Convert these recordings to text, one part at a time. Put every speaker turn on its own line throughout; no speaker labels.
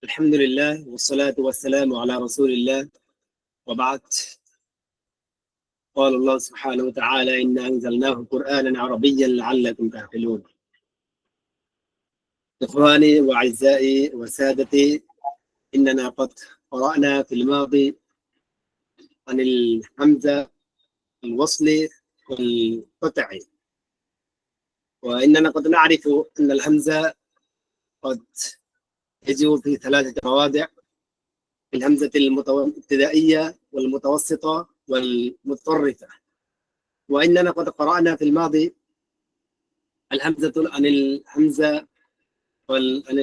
الحمد لله والصلاة والسلام على رسول الله وبعد. قال الله سبحانه وتعالى: إنا أنزلناه قرآنا عربيا لعلكم تعقلون. إخواني وأعزائي وسادتي، إننا قد قرأنا في الماضي عن الهمزة الوصلي والقطعي، وإننا قد نعرف أن الهمزة قد يجي في ثلاثة مواضع: الهمزة الابتدائية والمتوسطة والمتطرفة. وإننا قد قرأنا في الماضي عن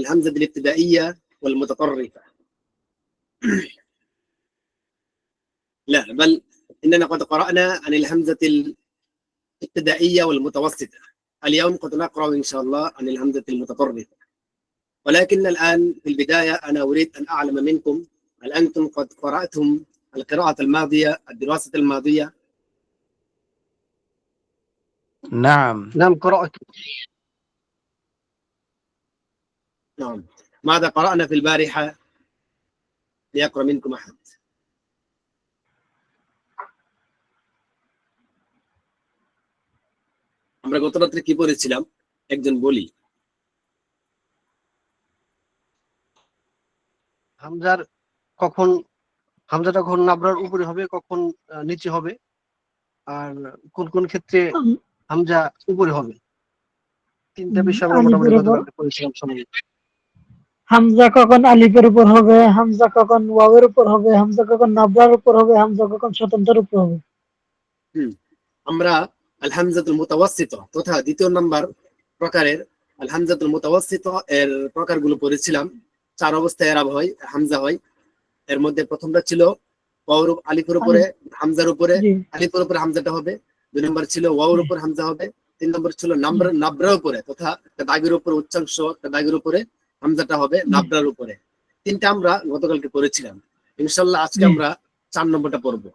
الهمزة الابتدائية والمتطرفة. لا، بل إننا قد قرأنا عن الهمزة الابتدائية والمتوسطة. اليوم قد نقرأ إن شاء الله عن الهمزة المتطرفة. ولكن الآن في البداية أنا أريد أن أعلم منكم: هل أنتم قد قرأتم القراءة الماضية، الدراسة الماضية؟
نعم قرأت.
نعم. ماذا قرأنا في البارحة؟ ليقرأ منكم أحد. আমরা গত রাত্রে কি পড়েছিলাম একজন বলি।
হামজাটা কখন নাবরার উপরে হবে, কখন নিচে হবে, আর কোন কোন ক্ষেত্রে হামজা উপরে হবে, তিনটা বিষয় আমরা মোটামুটি গতকাল পড়েছিলাম সবাই।
হামজা কখন আলিফের উপর হবে, হামজা কখন ওয়াওয়ের উপর হবে, হামজা কখন নাবরার উপর হবে, হামজা কখন স্বতন্ত্রের উপর হবে।
আমরা আল হামজাতুল মুতাওয়াসসিতা তথা দ্বিতীয় নাম্বার প্রকারের আল হামজাতুল মুতাওয়াসসিতা এর প্রকারগুলো পড়েছিলাম। চার অবস্থায় এরাব হয়, হামজা হয়। এর মধ্যে প্রথমটা ছিল ওয়াওর আলিফের উপরে হামজার উপরে, আলিফের উপরে হামজাটা হবে। দুই নম্বর ছিল ওয়াওর উপর হামজা হবে। তিন নম্বর ছিল নাবরার উপরে তথা একটা দাগের উপরে উচ্চাংশ, একটা দাগের উপরে হামজাটা হবে নাবরার উপরে। তিনটা আমরা গতকালকে পড়েছিলাম। ইনশাআল্লাহ আজকে আমরা 4 নম্বরটা পড়বো।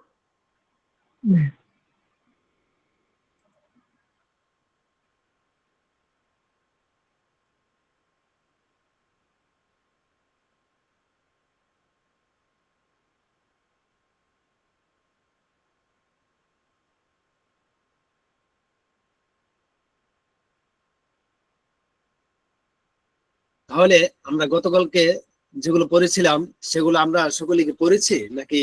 তাহলে আমরা গতকালকে যেগুলো পড়েছিলাম সেগুলো আমরা সকলেই পড়েছি নাকি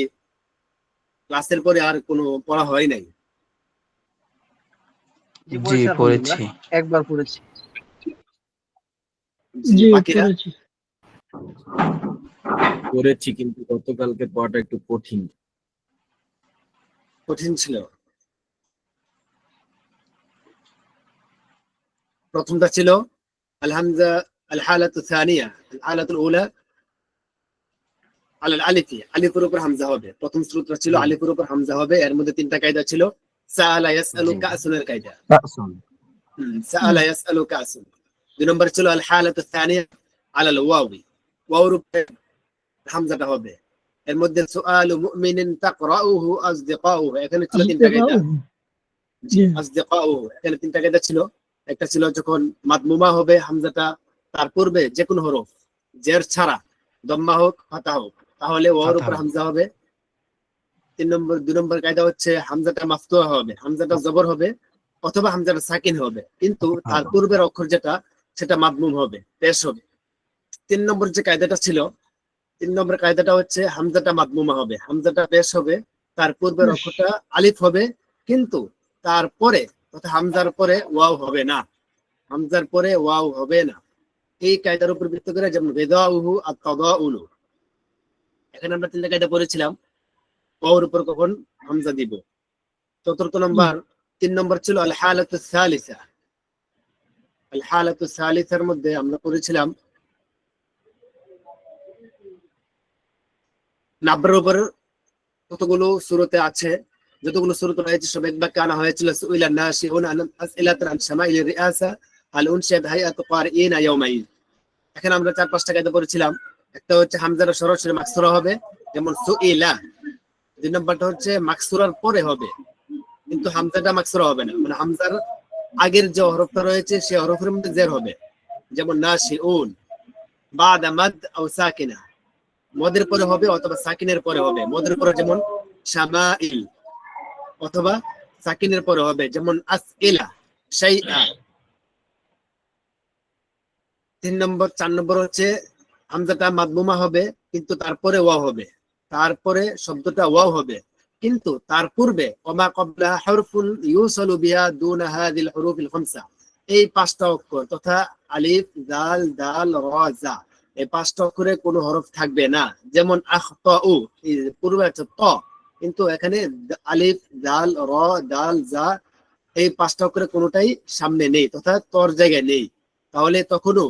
ক্লাসের পরে আর কোনো পড়া হয় নাই?
জি পড়েছি, একবার পড়েছি।
জি
পড়েছি, কিন্তু গতকালকে পড়াটা একটু কঠিন
ছিল। প্রথমটা ছিল আল হামজা আল হালাতু সানিয়া, আল হালাতুল উলা আল আলিফি, আলিফের উপর হামজা হবে। প্রথম সূত্র ছিল আলিফের উপর হামজা হবে। এর মধ্যে তিনটা কায়দা ছিল: সাআলা ইয়াসআলু কাসুনের কায়দা, সাআলা ইয়াসআলু কাসুন। দুই নম্বর ছিল আল হালাতু সানিয়া আলাল ওয়াwi, ওয়াওর উপরে হামজাটা হবে। এর মধ্যে সুআলু মুমিনিন তাকরাউহু আসদিকাউহু, এখানে ছিল তিনটা কায়দা। আসদিকাউহু, এখানে তিনটা কায়দা ছিল। একটা ছিল যখন মাদমুমা হবে হামজাটা, তার পূর্বে যে কোনো হরফ জের ছাড়া, দম্মা হোক ফাতা হোক, তাহলে ওর উপর হামজা হবে। দুই নম্বর কায়দা হচ্ছে হামজাটা মাফতুহা হবে, হামজাটা জবর হবে অথবা হামজাটা সাকিন হবে, কিন্তু তার পূর্বের অক্ষর যেটা সেটা মাদমুম হবে, পেশ হবে। তিন নম্বর যে কায়দাটা ছিল, তিন নম্বর কায়দাটা হচ্ছে হামজাটা মাদমুমা হবে, হামজাটা পেশ হবে, তার পূর্বের অক্ষরটা আলিফ হবে, কিন্তু তারপরে অর্থাৎ হামজার পরে ওয়াও হবে না, হামজার পরে ওয়াও হবে না। এই কায়দার উপর ভিত্তি করে, যেমন রিদাউহু আত-তাদাউলু, এখানে আমরা তিনটা কায়দা পড়েছিলাম। ওয়াওর উপর কখন হামজা দিব। চতুর্থ নম্বর, 3 নম্বর ছিল আল হালাতু সালিসা। আল হালাতু সালিসার মধ্যে আমরা পড়েছিলাম নাবরার উপর কতগুলো সূরাতে আছে, যতগুলো সূরা রয়েছে সব এক বাক্যে আনা হয়েছিল: সুইলা নাশিউন আন আসইলাতান আন শামাইলির রিয়াসা হাল উনশিয়াত হাইয়াতু কারিইনা ইয়াউমাইন। এখানে আমরা 4-5টা কায়দা পড়েছিলাম। একটা হচ্ছে হামজার সরাসরি মাকসুরা হবে, যেমন সুইলা। দুই নম্বরটা হচ্ছে মাকসুরার পরে হবে, কিন্তু হামজাটা মাকসুরা হবে না, মানে হামজার আগের যে হরফটা রয়েছে সেই হরফের মধ্যে জের হবে, যেমন নাশিউন বাদা মাদ আও সাকিনা। মদের পরে হবে অথবা সাকিনের পরে হবে। মদের পরে যেমন শামাইল, অথবা সাকিনের পরে হবে যেমন আসইলা, শাইআ। 4 নম্বর হচ্ছে হামজাটা মাদমুমা হবে কিন্তু তারপরে ওয়াও হবে, তারপরে শব্দটা ওয়াও হবে কিন্তু তার পূর্বে ওমা ক্বাবলা হরফুন ইউসালু বিহা দুনা হাযিল হুরুফিল খামসা, এই 5টা অক্ষর তথা আলিফ দাল দাল র জা, এই 5টা অক্ষরে কোনো হরফ থাকবে না। যেমন আখতাউ, এই পূর্বে আছে ত, কিন্তু এখানে আলিফ দাল র দাল জা, এই 5টা অক্ষরে কোনোটাই সামনে নেই তথা তর জায়গায় নেই। তাহলে তখনও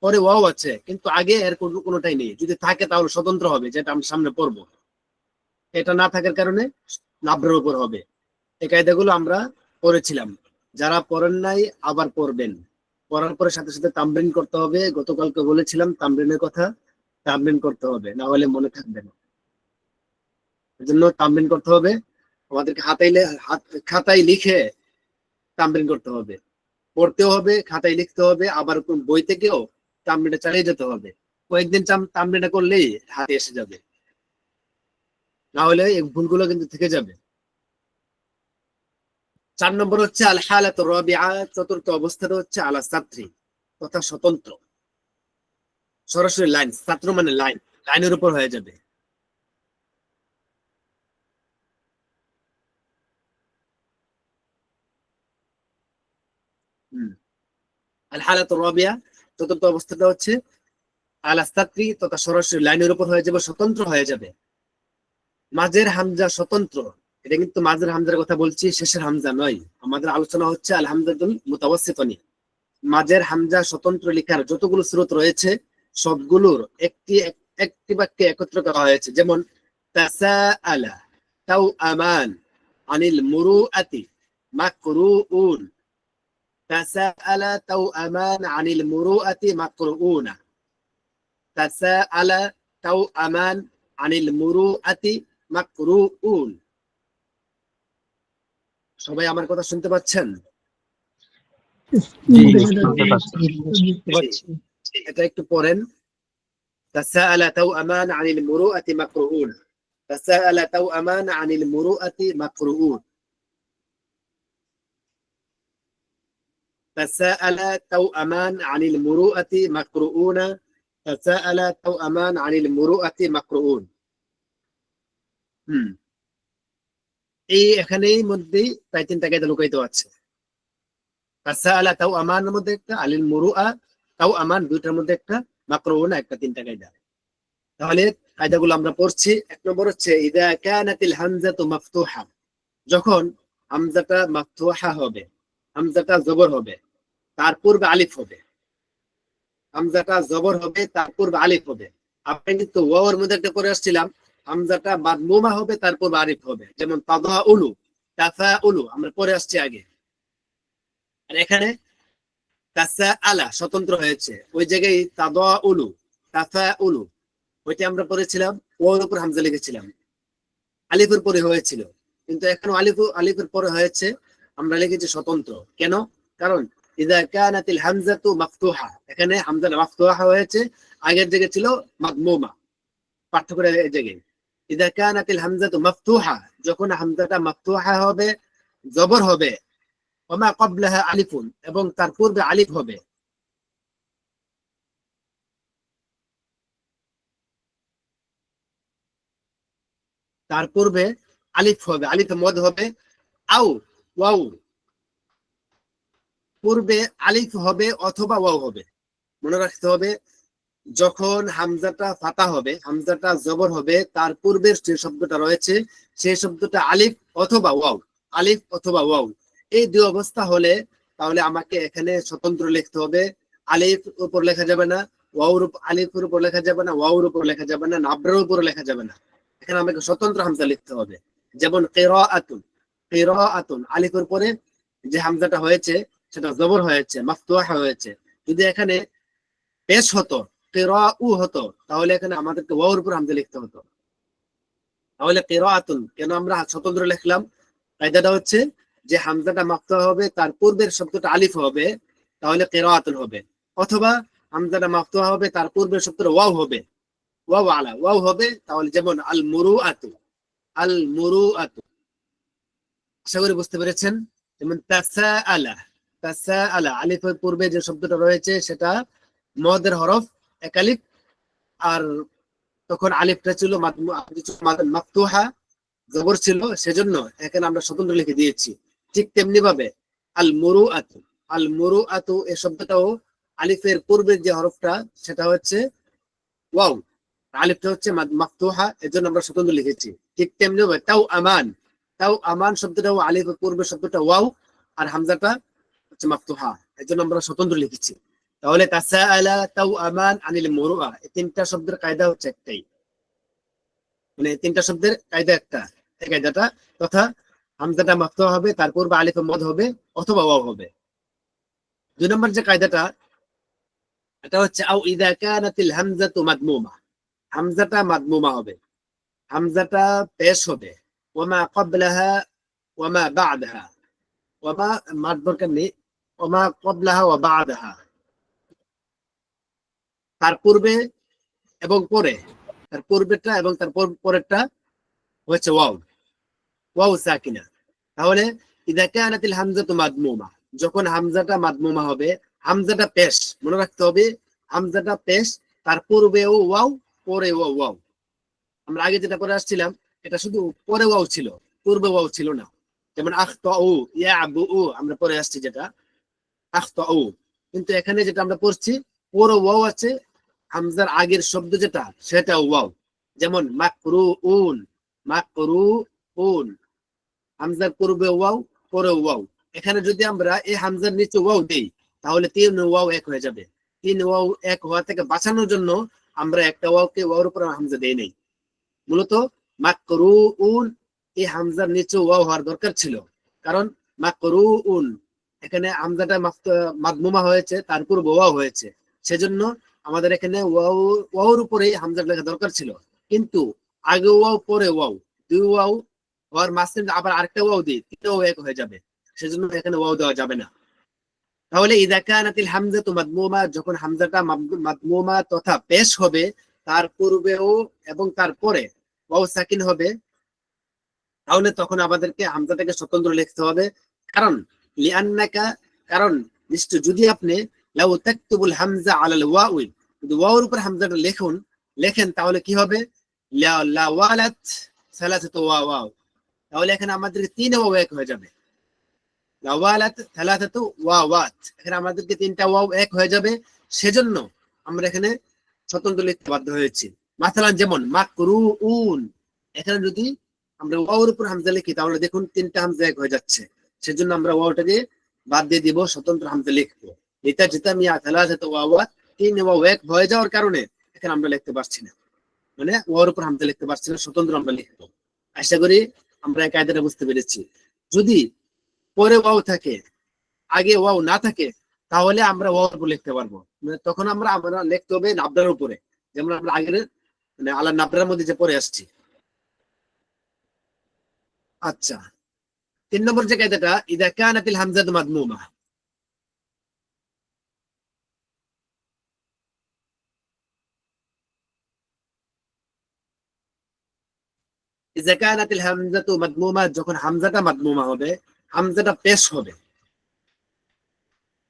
পরে ওয়াও আছে কিন্তু আগে এর কোনোটাই নেই। যদি থাকে তাহলে স্বতন্ত্র হবে, যেটা আমরা সামনে পড়বো। এটা না থাকার কারণে নাবরের উপর হবে। এই কায়দাগুলো আমরা পড়েছিলাম, যারা পড়েন নাই আবার পড়বেন। পড়ার পরে সাথে সাথে তামরিন করতে হবে। গতকালকে বলেছিলাম তামরিনের কথা, তামরিন করতে হবে, না হলে মনে থাকবে না। এর জন্য তামরিন করতে হবে। আমাদেরকে খাতায় লিখে তামরিন করতে হবে, পড়তেও হবে, খাতায় লিখতে হবে, আবার বই থেকেও তামরিনটা চালিয়ে যেতে হবে। কয়েকদিন তামরিনটা করলেই হাতে এসে যাবে, না হলে এই ভুলগুলো কিন্তু থেকে যাবে। 4 নম্বর হচ্ছে আল হালাতুর রাবিআ, চতুর্থ অবস্থাটা হচ্ছে আলা সাত্রি তথা স্বতন্ত্র। সরাসরি লাইন, ছাত্র মানে লাইন, লাইনের উপর হয়ে যাবে। আল হালাতুর রাবিআ, চতুর্থ অবস্থাটা হচ্ছে আলা সাত্রি তথা সরাসরি লাইনের উপর হয়ে যাবে, স্বতন্ত্র হয়ে যাবে। মাঝের হামজা স্বতন্ত্র, এটা কিন্তু মাঝের হামজার কথা বলছি, শেষের হামজা নয়। আমাদের আলোচনা হচ্ছে আল হামজাতুল মুতাওয়াসসিত নিয়ে। মাঝের হামজা স্বতন্ত্র লেখার যতগুলো স্রোত রয়েছে সবগুলোর একটি বাক্যে একত্র করা হয়েছে। যেমন তাসাআলা তাও আমান আনিল মুরুআতি মাকরুউন, তাসাআলা তাও আমান আনিল মুরুআতি মাকরুউনা, তাসাআলা তাও আমান আনিল মুরুআতি মাকরুউন। সবাই আমার কথা শুনতে পাচ্ছেন? এটা একটু পড়েন। তাসাআলা তাও আমান আনিল মুরুআতি মাকরুউন, তাসাআলা তাও আমান আনিল মুরুআতি মাকরুউন, তাসাআলা তাও আমান আনিল মুরুআতি মাকরুউনা, তাসাআলা তাও আমান আনিল মুরুআতি মাকরুউন। এই এখানেই মধ্যেই প্রায় 3টা কায়দা লুকায়িত আছে। তাসাআলা তাও আমানের মধ্যে একটা, আলিল মুরুআ তাও আমান 2টার মধ্যে একটা, মাকরুউনা একটা, 3টা কায়দা। তাহলে কায়দাগুলো আমরা পড়ছি। 1 নম্বর হচ্ছে ইদা কানাতিল হামজাতু মাফতুহা, যখন হামজাটা মাফতুহা হবে, হামজাটা জবর হবে, তার পূর্বে আলিফ হবে। হামজাটা জবর হবে, তার পূর্বে আলিফ হবে। আপনি কিন্তু ওয়াওর মধ্যে একটা করে আসছিলাম, হামজাটা মাদমুমা হবে, তার পূর্বে আলিফ হবে। যেমন তাদাউলু, তাফাউলু আমরা পরে আসছি আগে। আর এখানে তাসাআলা স্বতন্ত্র হয়েছে, ওই জায়গায় তাদাউলু তাফাউলু ওইটা আমরা পড়েছিলাম, ওর উপর হামজা লিখেছিলাম, আলিফের পরে হয়েছিল। কিন্তু এখন আলিফের পরে হয়েছে, আমরা লিখেছি স্বতন্ত্র। কেন? কারণ ইদা কানাতিল হামজাতু মাফতুহা, এখানে হামজাটা মাফতুহা হয়েছে, আগের জায়গায় ছিল মাদমুমা। পার্থক্য এই জায়গায়। ইদা কানাতিল হামজাতু মাফতুহা, যখন হামজাটা মাফতুহা হবে, জবর হবে, ওমা ক্বাবলাহা আলিফুন, এবং তার পূর্বে আলিফ হবে। তার পূর্বে আলিফ হবে, আলিফে মদ হবে, আও ওয়াও, পূর্বে আলিফ হবে অথবা ওয়াও হবে। মনে রাখতে হবে, যখন হামজাটা ফাতা হবে, হামজাটা জবর হবে, তার পূর্বের যে শব্দটা রয়েছে সেই শব্দটা আলিফ অথবা ওয়াও, আলিফ অথবা ওয়াও, এই 2 অবস্থা হলে তাহলে আমাকে এখানে স্বতন্ত্র লিখতে হবে। আলিফ উপর লেখা যাবে না, ওয়াওর উপর, আলিফের উপর লেখা যাবে না, ওয়াওর উপর লেখা যাবে না, নাবরের উপর লেখা যাবে না। এখানে আমাকে স্বতন্ত্র হামজা লিখতে হবে। যেমন কিরাআতুন, কিরাআতুন আলিফের পরে যে হামজাটা হয়েছে সেটা জবর হয়েছে, মাফতুহা হয়েছে। যদি এখানে পেশ হতো, কিরাউ হতো, তাহলে এখানে আমাদেরকে ওয়াওর উপর হামজা লিখতে হতো। তাহলে কিরাআতুন কেন আমরা স্বতন্ত্র লিখলাম? কায়দাটা হচ্ছে যে হামজাটা মাফতুহা হবে, তার পূর্বের শব্দটা আলিফ হবে, তাহলে কিরাআতুন হবে। অথবা হামজাটা মাফতুহা হবে, তার পূর্বের শব্দটা ওয়াও হবে, ওয়াও আলা ওয়াও হবে, তাহলে যেমন আল মুরুআতু, আল মুরুআতু। আশা করি বুঝতে পেরেছেন। যেমন তাসাআলা, তাসাআলা আলিফের পূর্বে যে শব্দটা রয়েছে সেটা মদের হরফ এক আলিফ, আর তখন আলিফটা ছিল মাফতুহা, জবর ছিল, সেজন্য এখানে আমরা স্বতন্ত্র লিখে দিয়েছি। ঠিক তেমনি ভাবে আল মুরুআতু, আল মুরুআতু এই শব্দটাও আলিফের পূর্বের যে হরফটা সেটা হচ্ছে ওয়াও, আলিফটা হচ্ছে মাফতুহা, এজন্য আমরা স্বতন্ত্র লিখেছি। ঠিক তেমনি ভাবে তাও আমান, তাও আমান শব্দটাও আলিফের পূর্বের শব্দটা ওয়াও, আর হামজাটা হচ্ছে মাফতুহা, এজন্য আমরা স্বতন্ত্র লিখেছি। তাহলে তাসাআলা, তাও আমান, আনিল মুরুআ, এই তিনটা শব্দের কায়দা হচ্ছে একটাই, মানে তিনটা শব্দের কায়দা একটা, এই কায়দাটা, তথা হামজাটা মাফতুহা হবে, তারপর বা আলিফে মদ হবে অথবা ওয়াও হবে। 2 নম্বর যে কায়দাটা, এটা হচ্ছে আও ইযা কানাতিল হামজাতু মাদমুমা, হামজাটা মাদমুমা হবে, হামজাটা পেশ হবে, ওয়ামা ক্বাবলাহা ওয়ামা বা'দাহা, ওয়ামা মাদ দরকার নেই, ওয়ামা ক্বাবলাহা ওয়া বা'দাহা, তার পূর্বে এবং পরে, তার পূর্বেরটা এবং তার পরেরটা হচ্ছে ওয়াও, ওয়াও সাকিনা। তাহলে ইযা কানাতিল হামজাতু মাদমুমা, যখন হামজাটা মাদমুমা হবে, হামজাটা পেশ, মনে রাখতে হবে হামজাটা পেশ, তার পূর্বেও ওয়াও, পরেও ওয়াও। আমরা আগে যেটা পরে আসছিলাম এটা শুধু পরে ওয়াও ছিল, পূর্বে ওয়াও ছিল না। যেমন আখতাউ ইয়াবু, আমরা পরে আসছি যেটা আখতাউ, কিন্তু এখানে যেটা আমরা পড়ছি পরে ওয়াও আছে, হামজার আগের শব্দ যেটা সেটা ওয়াও। যেমন মাকরুউন, মাকরুউন, হামজার পূর্বে ওয়াও, পরে ওয়াও। এখানে যদি আমরা এই হামজার নিচে ওয়াও দেই তাহলে 3 ওয়াও এক হয়ে যাবে। 3 ওয়াও এক হওয়া থেকে বাঁচানোর জন্য আমরা একটা ওয়াওকে ওয়াওর উপর হামজা দেই নাই। মূলত মাকরুউন এই হামজার নিচে ওয়াও হওয়ার দরকার ছিল, কারণ মাকরুউন এখানে হামজাটা মাদমুমা হয়েছে, তারপর ওয়াও হয়েছে, সেজন্য আমাদের এখানে ওয়াও, ওয়াওর উপরে হামজা লেখা দরকার ছিল। কিন্তু আগে ওয়াও পরে ওয়াও, 2 ওয়াও হওয়ার মাঝখানে আবার আরেকটা ওয়াও দিই, 3 ওয়াও এক হয়ে যাবে, সেজন্য এখানে ওয়াও দেওয়া যাবে না। তাহলে ইযা কানাতিল হামজাতু মাদমুমা, যখন হামজাটা মাদমুমা তথা পেশ হবে, তার পূর্বেও এবং তারপরে ওয়াও সাকিন হবে, তাহলে তখন আমাদেরকে হামজাটাকে স্বতন্ত্র লিখতে হবে। কারণ লিআন্নাকা, কারণ নিশ্চয় যদি আপনি লাউ তাকতুবুল হামজা আলাল ওয়াউই, যদি ওয়াওর উপর হামজাটা লেখেন তাহলে কি হবে, লা ওয়ালাত সালাসাতু ওয়াও, তাহলে এখানে আমাদেরকে 3 ওয়াও এক হয়ে যাবে, লা ওয়ালাত সালাসাতু ওয়াওয়াত, এখানে আমাদেরকে 3টা ওয়াও এক হয়ে যাবে, সেজন্য আমরা এখানে স্বতন্ত্র লিখতে বাধ্য হয়েছি। মাসালান যেমন মাকরুউন, এখানে যদি আমরা ওয়াওর উপর হামজা লিখি তাহলে দেখুন 3টা হামজা এক হয়ে যাচ্ছে, সেজন্য আমরা ওয়াওটাকে বাদ দিয়ে দিব, স্বতন্ত্র হামজা লিখবো। এটা যেটা মিয়া সালাসাতু ওয়াওয়াত, 3 ওয়াও এক হয়ে যাওয়ার কারণে এখানে আমরা লিখতে পারছি না, মানে ওয়াওর উপর হামজা লিখতে পারছি না, স্বতন্ত্র আমরা লিখবো। আশা করি আমরা এই কায়দাটা বুঝতে পেরেছি। যদি পরে ওয়াও থাকে আগে ওয়াও না থাকে তাহলে আমরা ওয়াওর উপর লিখতে পারবো, মানে তখন আমরা লিখতে হবে নাবরার উপরে, যেমন আমরা আগের মানে আলা নাবরার মধ্যে যে পড়ে আসছি। আচ্ছা, 3 নম্বর যে কায়দাটা, ইযা কানাতিল হামজাতু মাদমুমা, ইযা কানাতিল হামজাতু মাদমুমা, যখন হামজাটা মাদমুমা হবে, হামজাটা পেশ হবে,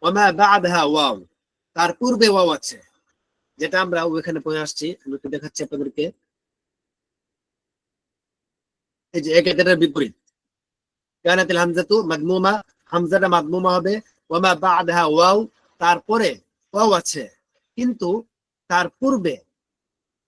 ওয়া মা বা'দাহা ওয়াও, তার পূর্বে ওয়াও আছে, যেটা আমরা ওখানে পড়ে আসছি, আমি একটু দেখাচ্ছি আপনাদেরকে। এই যে এই কায়দাটার বিপরীত, কানাতিল হামজাতু মাদমুমা, হামজাটা মাদমুমা হবে, ওয়া মা বা'দাহা ওয়াও, তারপরে ওয়াও আছে, কিন্তু তার পূর্বে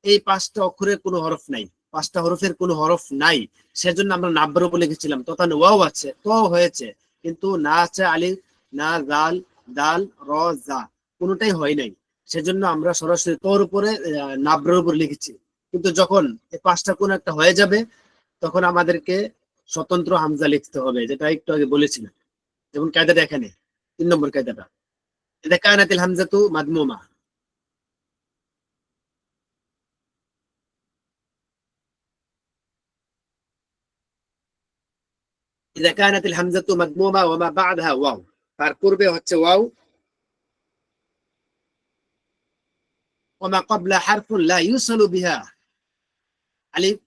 এই 5টা অক্ষরের কোনো হরফ নাই, 5টা হরফের কোনো হরফ নাই, সেজন্য আমরা নাব্বার উপর লিখেছিলাম, তখন ওয়াও আছে, তো হয়েছে, কিন্তু না আছে আলিফ, না জাল, দাল, র, জা, কোনোটাই হয় নাই, সেজন্য আমরা সরাসরি তোর উপরে নাব্বার উপর লিখেছি। কিন্তু যখন এই 5টা কোনো একটা হয়ে যাবে তখন আমাদেরকে স্বতন্ত্র হামজা লিখতে হবে, যেটা একটু আগে বলেছিলাম। যেমন কায়দাটা এখানে 3 নম্বর কায়দাটা, ইযা কানাতিল হামজাতু মাদমুমা, ইযা কানাতিল হামজাতু মাদমুমা ওয়া মা বা'দাহা ওয়াও, তার পূর্বে হচ্ছে ওয়াও, وما قبل حرف لا يوصل بها আলিফ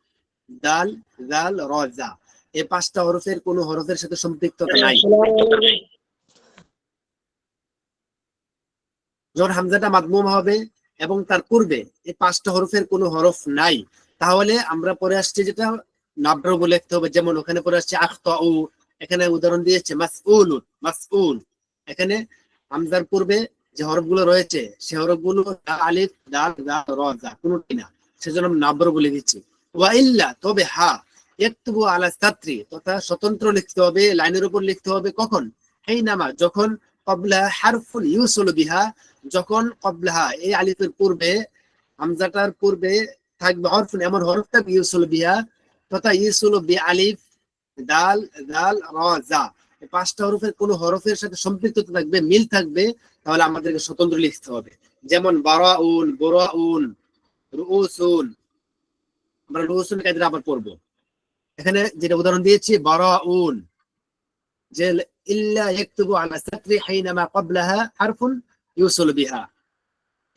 দাল জাল র জা এই পাঁচটা হরফের কোনো হরফের সাথে সম্পৃক্ততা নাই। যখন হামজাটা মাদমুম হবে এবং তার পূর্বে এই পাঁচটা হরফের কোনো হরফ নাই, তাহলে আমরা পরে আসছে যেটা নাব্র বলে লিখতে হবে। যেমন ওখানে পরে আসছে আখতাউ, এখানে উদাহরণ দিয়েছে মাসউলুন, মাসউল। এখানে হামজার পূর্বে যে হরফগুলো রয়েছে সে হরফগুলো আলিফ দাল জা র জা কোনোটি না, সেজন্য আমরা নাব্র বলে দিচ্ছি। ওয়া ইল্লা, তবে হা, ইয়াকতুবু আলা সাত্রি, তথা স্বতন্ত্র লিখতে হবে, লাইনের উপর লিখতে হবে। কখন? হাইনামা, যখন ক্বাবলা হারফুল ইউসুলু বিহা, যখন ক্বাবলাহা এই আলিফের পূর্বে, হামজাটার পূর্বে থাকবে হরফুন, এমন হরফ থাকবে ইউসুলু বিহা, তথা ইউসুলু বি আলিফ দাল জাল র জা, এই পাঁচটা হরফের কোন হরফের সাথে সম্পৃক্ততা থাকবে, মিল থাকবে, তাহলে আমাদেরকে স্বতন্ত্র লিখতে হবে। যেমন বারাউন, বুরাউন, রুউসুন। আমরা রুউসুন কায়দা আবার পড়বো। এখানে যেটা উদাহরণ দিয়েছি বারাউন, যে ইল্লা ইয়াকতুবু আলা সাতরি হাইনামা ক্বাবলাহা হারফুন ইউসুলু বিহা,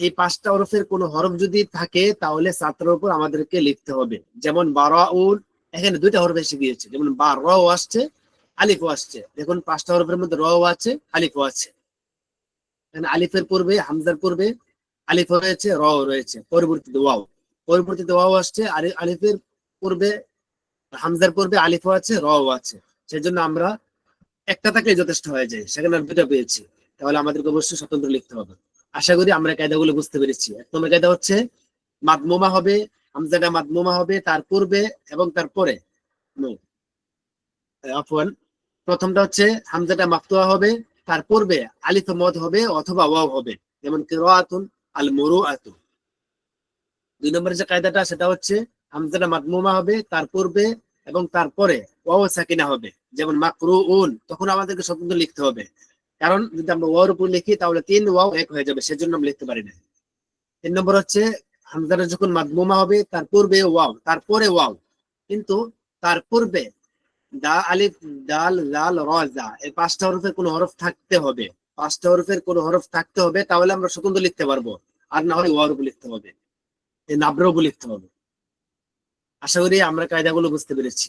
এই পাঁচটা হরফের কোন হরফ যদি থাকে তাহলে সাতরের উপর আমাদেরকে লিখতে হবে। যেমন বারাউন, এখানে দুইটা হরফ এসে গিয়েছে, যেমন বা র আসছে, আলিফও আসছে। দেখুন পাঁচটা হরফের মধ্যে র আছে, আলিফও আছে। এখানে আলিফের পূর্বে, হামজার পূর্বে আলিফ রয়েছে, র রয়েছে, পরবর্তীতে ওয়াও, পরবর্তীতে ওয়াও আসছে, আলিফের পূর্বে, হামজার পূর্বে আলিফও আছে, রও আছে। সেজন্য আমরা একটা থাকলে যথেষ্ট হয়ে যায়, সেখানে আর দুটা পেয়েছি, তাহলে আমাদেরকে অবশ্যই স্বতন্ত্র লিখতে হবে। আশা করি আমরা কায়দাগুলো বুঝতে পেরেছি। এক নম্বর কায়দা হচ্ছে মাদমুমা হবে, হামজাটা মাদমুমা হবে তার পূর্বে এবং তারপরে। আফওয়ান, প্রথমটা হচ্ছে হামজাটা মাফতুহা হবে, তার পূর্বে আলিফ মদ হবে অথবা ওয়াও হবে, যেমন কিরাআতুন, আল মুরুআতু। দুই নম্বরের যে কায়দাটা সেটা হচ্ছে হামজাটা মাদমুমা হবে, তার পূর্বে এবং তারপরে ওয়াও সাকিনা হবে, যেমন মাকরুউন। তখন আমাদেরকে স্বতন্ত্র লিখতে হবে, কারণ যদি আমরা ওয়াওর উপর লিখি তাহলে তিন ওয়াও এক হয়ে যাবে, সেজন্য আমরা লিখতে পারি না। তিন নম্বর হচ্ছে হামজাটা যখন মাদমুমা হবে তার পূর্বে ওয়াও, তারপরে ওয়াও, কিন্তু তার পূর্বে দা আলিফ দাল জাল র জা, এই পাঁচটা হরফের কোন হরফ থাকতে হবে, পাঁচটা হরফের কোন হরফ থাকতে হবে, তাহলে আমরা স্বতন্ত্র লিখতে পারবো। আর না হয় ওয়াওর উপর লিখতে হবে, এই নাব্র উপর লিখতে হবে। আশা করি আমরা কায়দাগুলো বুঝতে পেরেছি।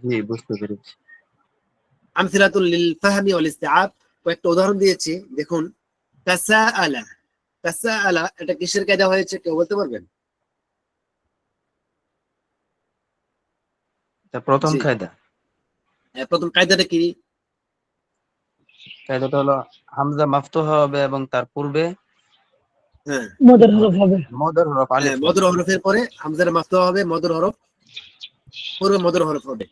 জি, বুঝতে পেরেছি।
আমসিলাতুল লিল ফাহমি ওয়াল ইস্তিআব, কয়েকটা উদাহরণ দিয়েছি দেখুন। তাসাআলা, তাসাআলা এটা কিসের কায়দা হয়েছে কেউ বলতে পারবেন?
এটা প্রথম
জি।
কায়দা।
প্রথম কায়দাটা কি?
কায়দাটা হলো হামজা মাফতুহা হবে এবং তার পূর্বে
হ্যাঁ,
মদের হরফ হবে।
মদর হরফ আলিফ হবে।
মদর হরফের পরে হামজার মাফতুহা হবে, মদর হরফ পূর্বে মদর হরফ হবে।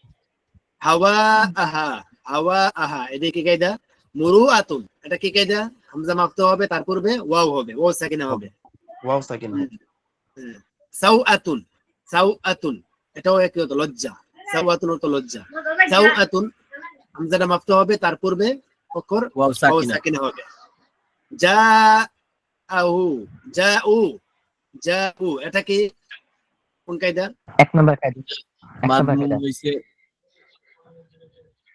হাওয়া আহা, হাওয়া আহা, এটা কি কায়দা? মুরুআতুন, এটা কি কায়দা? হামজা মাফতুহা হবে, তার পূর্বে ওয়াও হবে, ওয়াও সাকিনা হবে।
ওয়াও সাকিন হবে।
সাউআতুন, সাউআতুন এটাও একই হতো, লজ্জা। সাউআতুন অর্থ লজ্জা। সাউআতুন হামজাটা মাফতুহা হবে, তার পূর্বে অক্ষর
ওয়াও
ওয়াও
সাকিনা।
সাকিনা হবে। জাআউ, জাউ, জাউ এটা কি কোন কায়দা?
এক নম্বর কায়দা। এক নম্বর
মাদমুম
কায়দা।
হইছে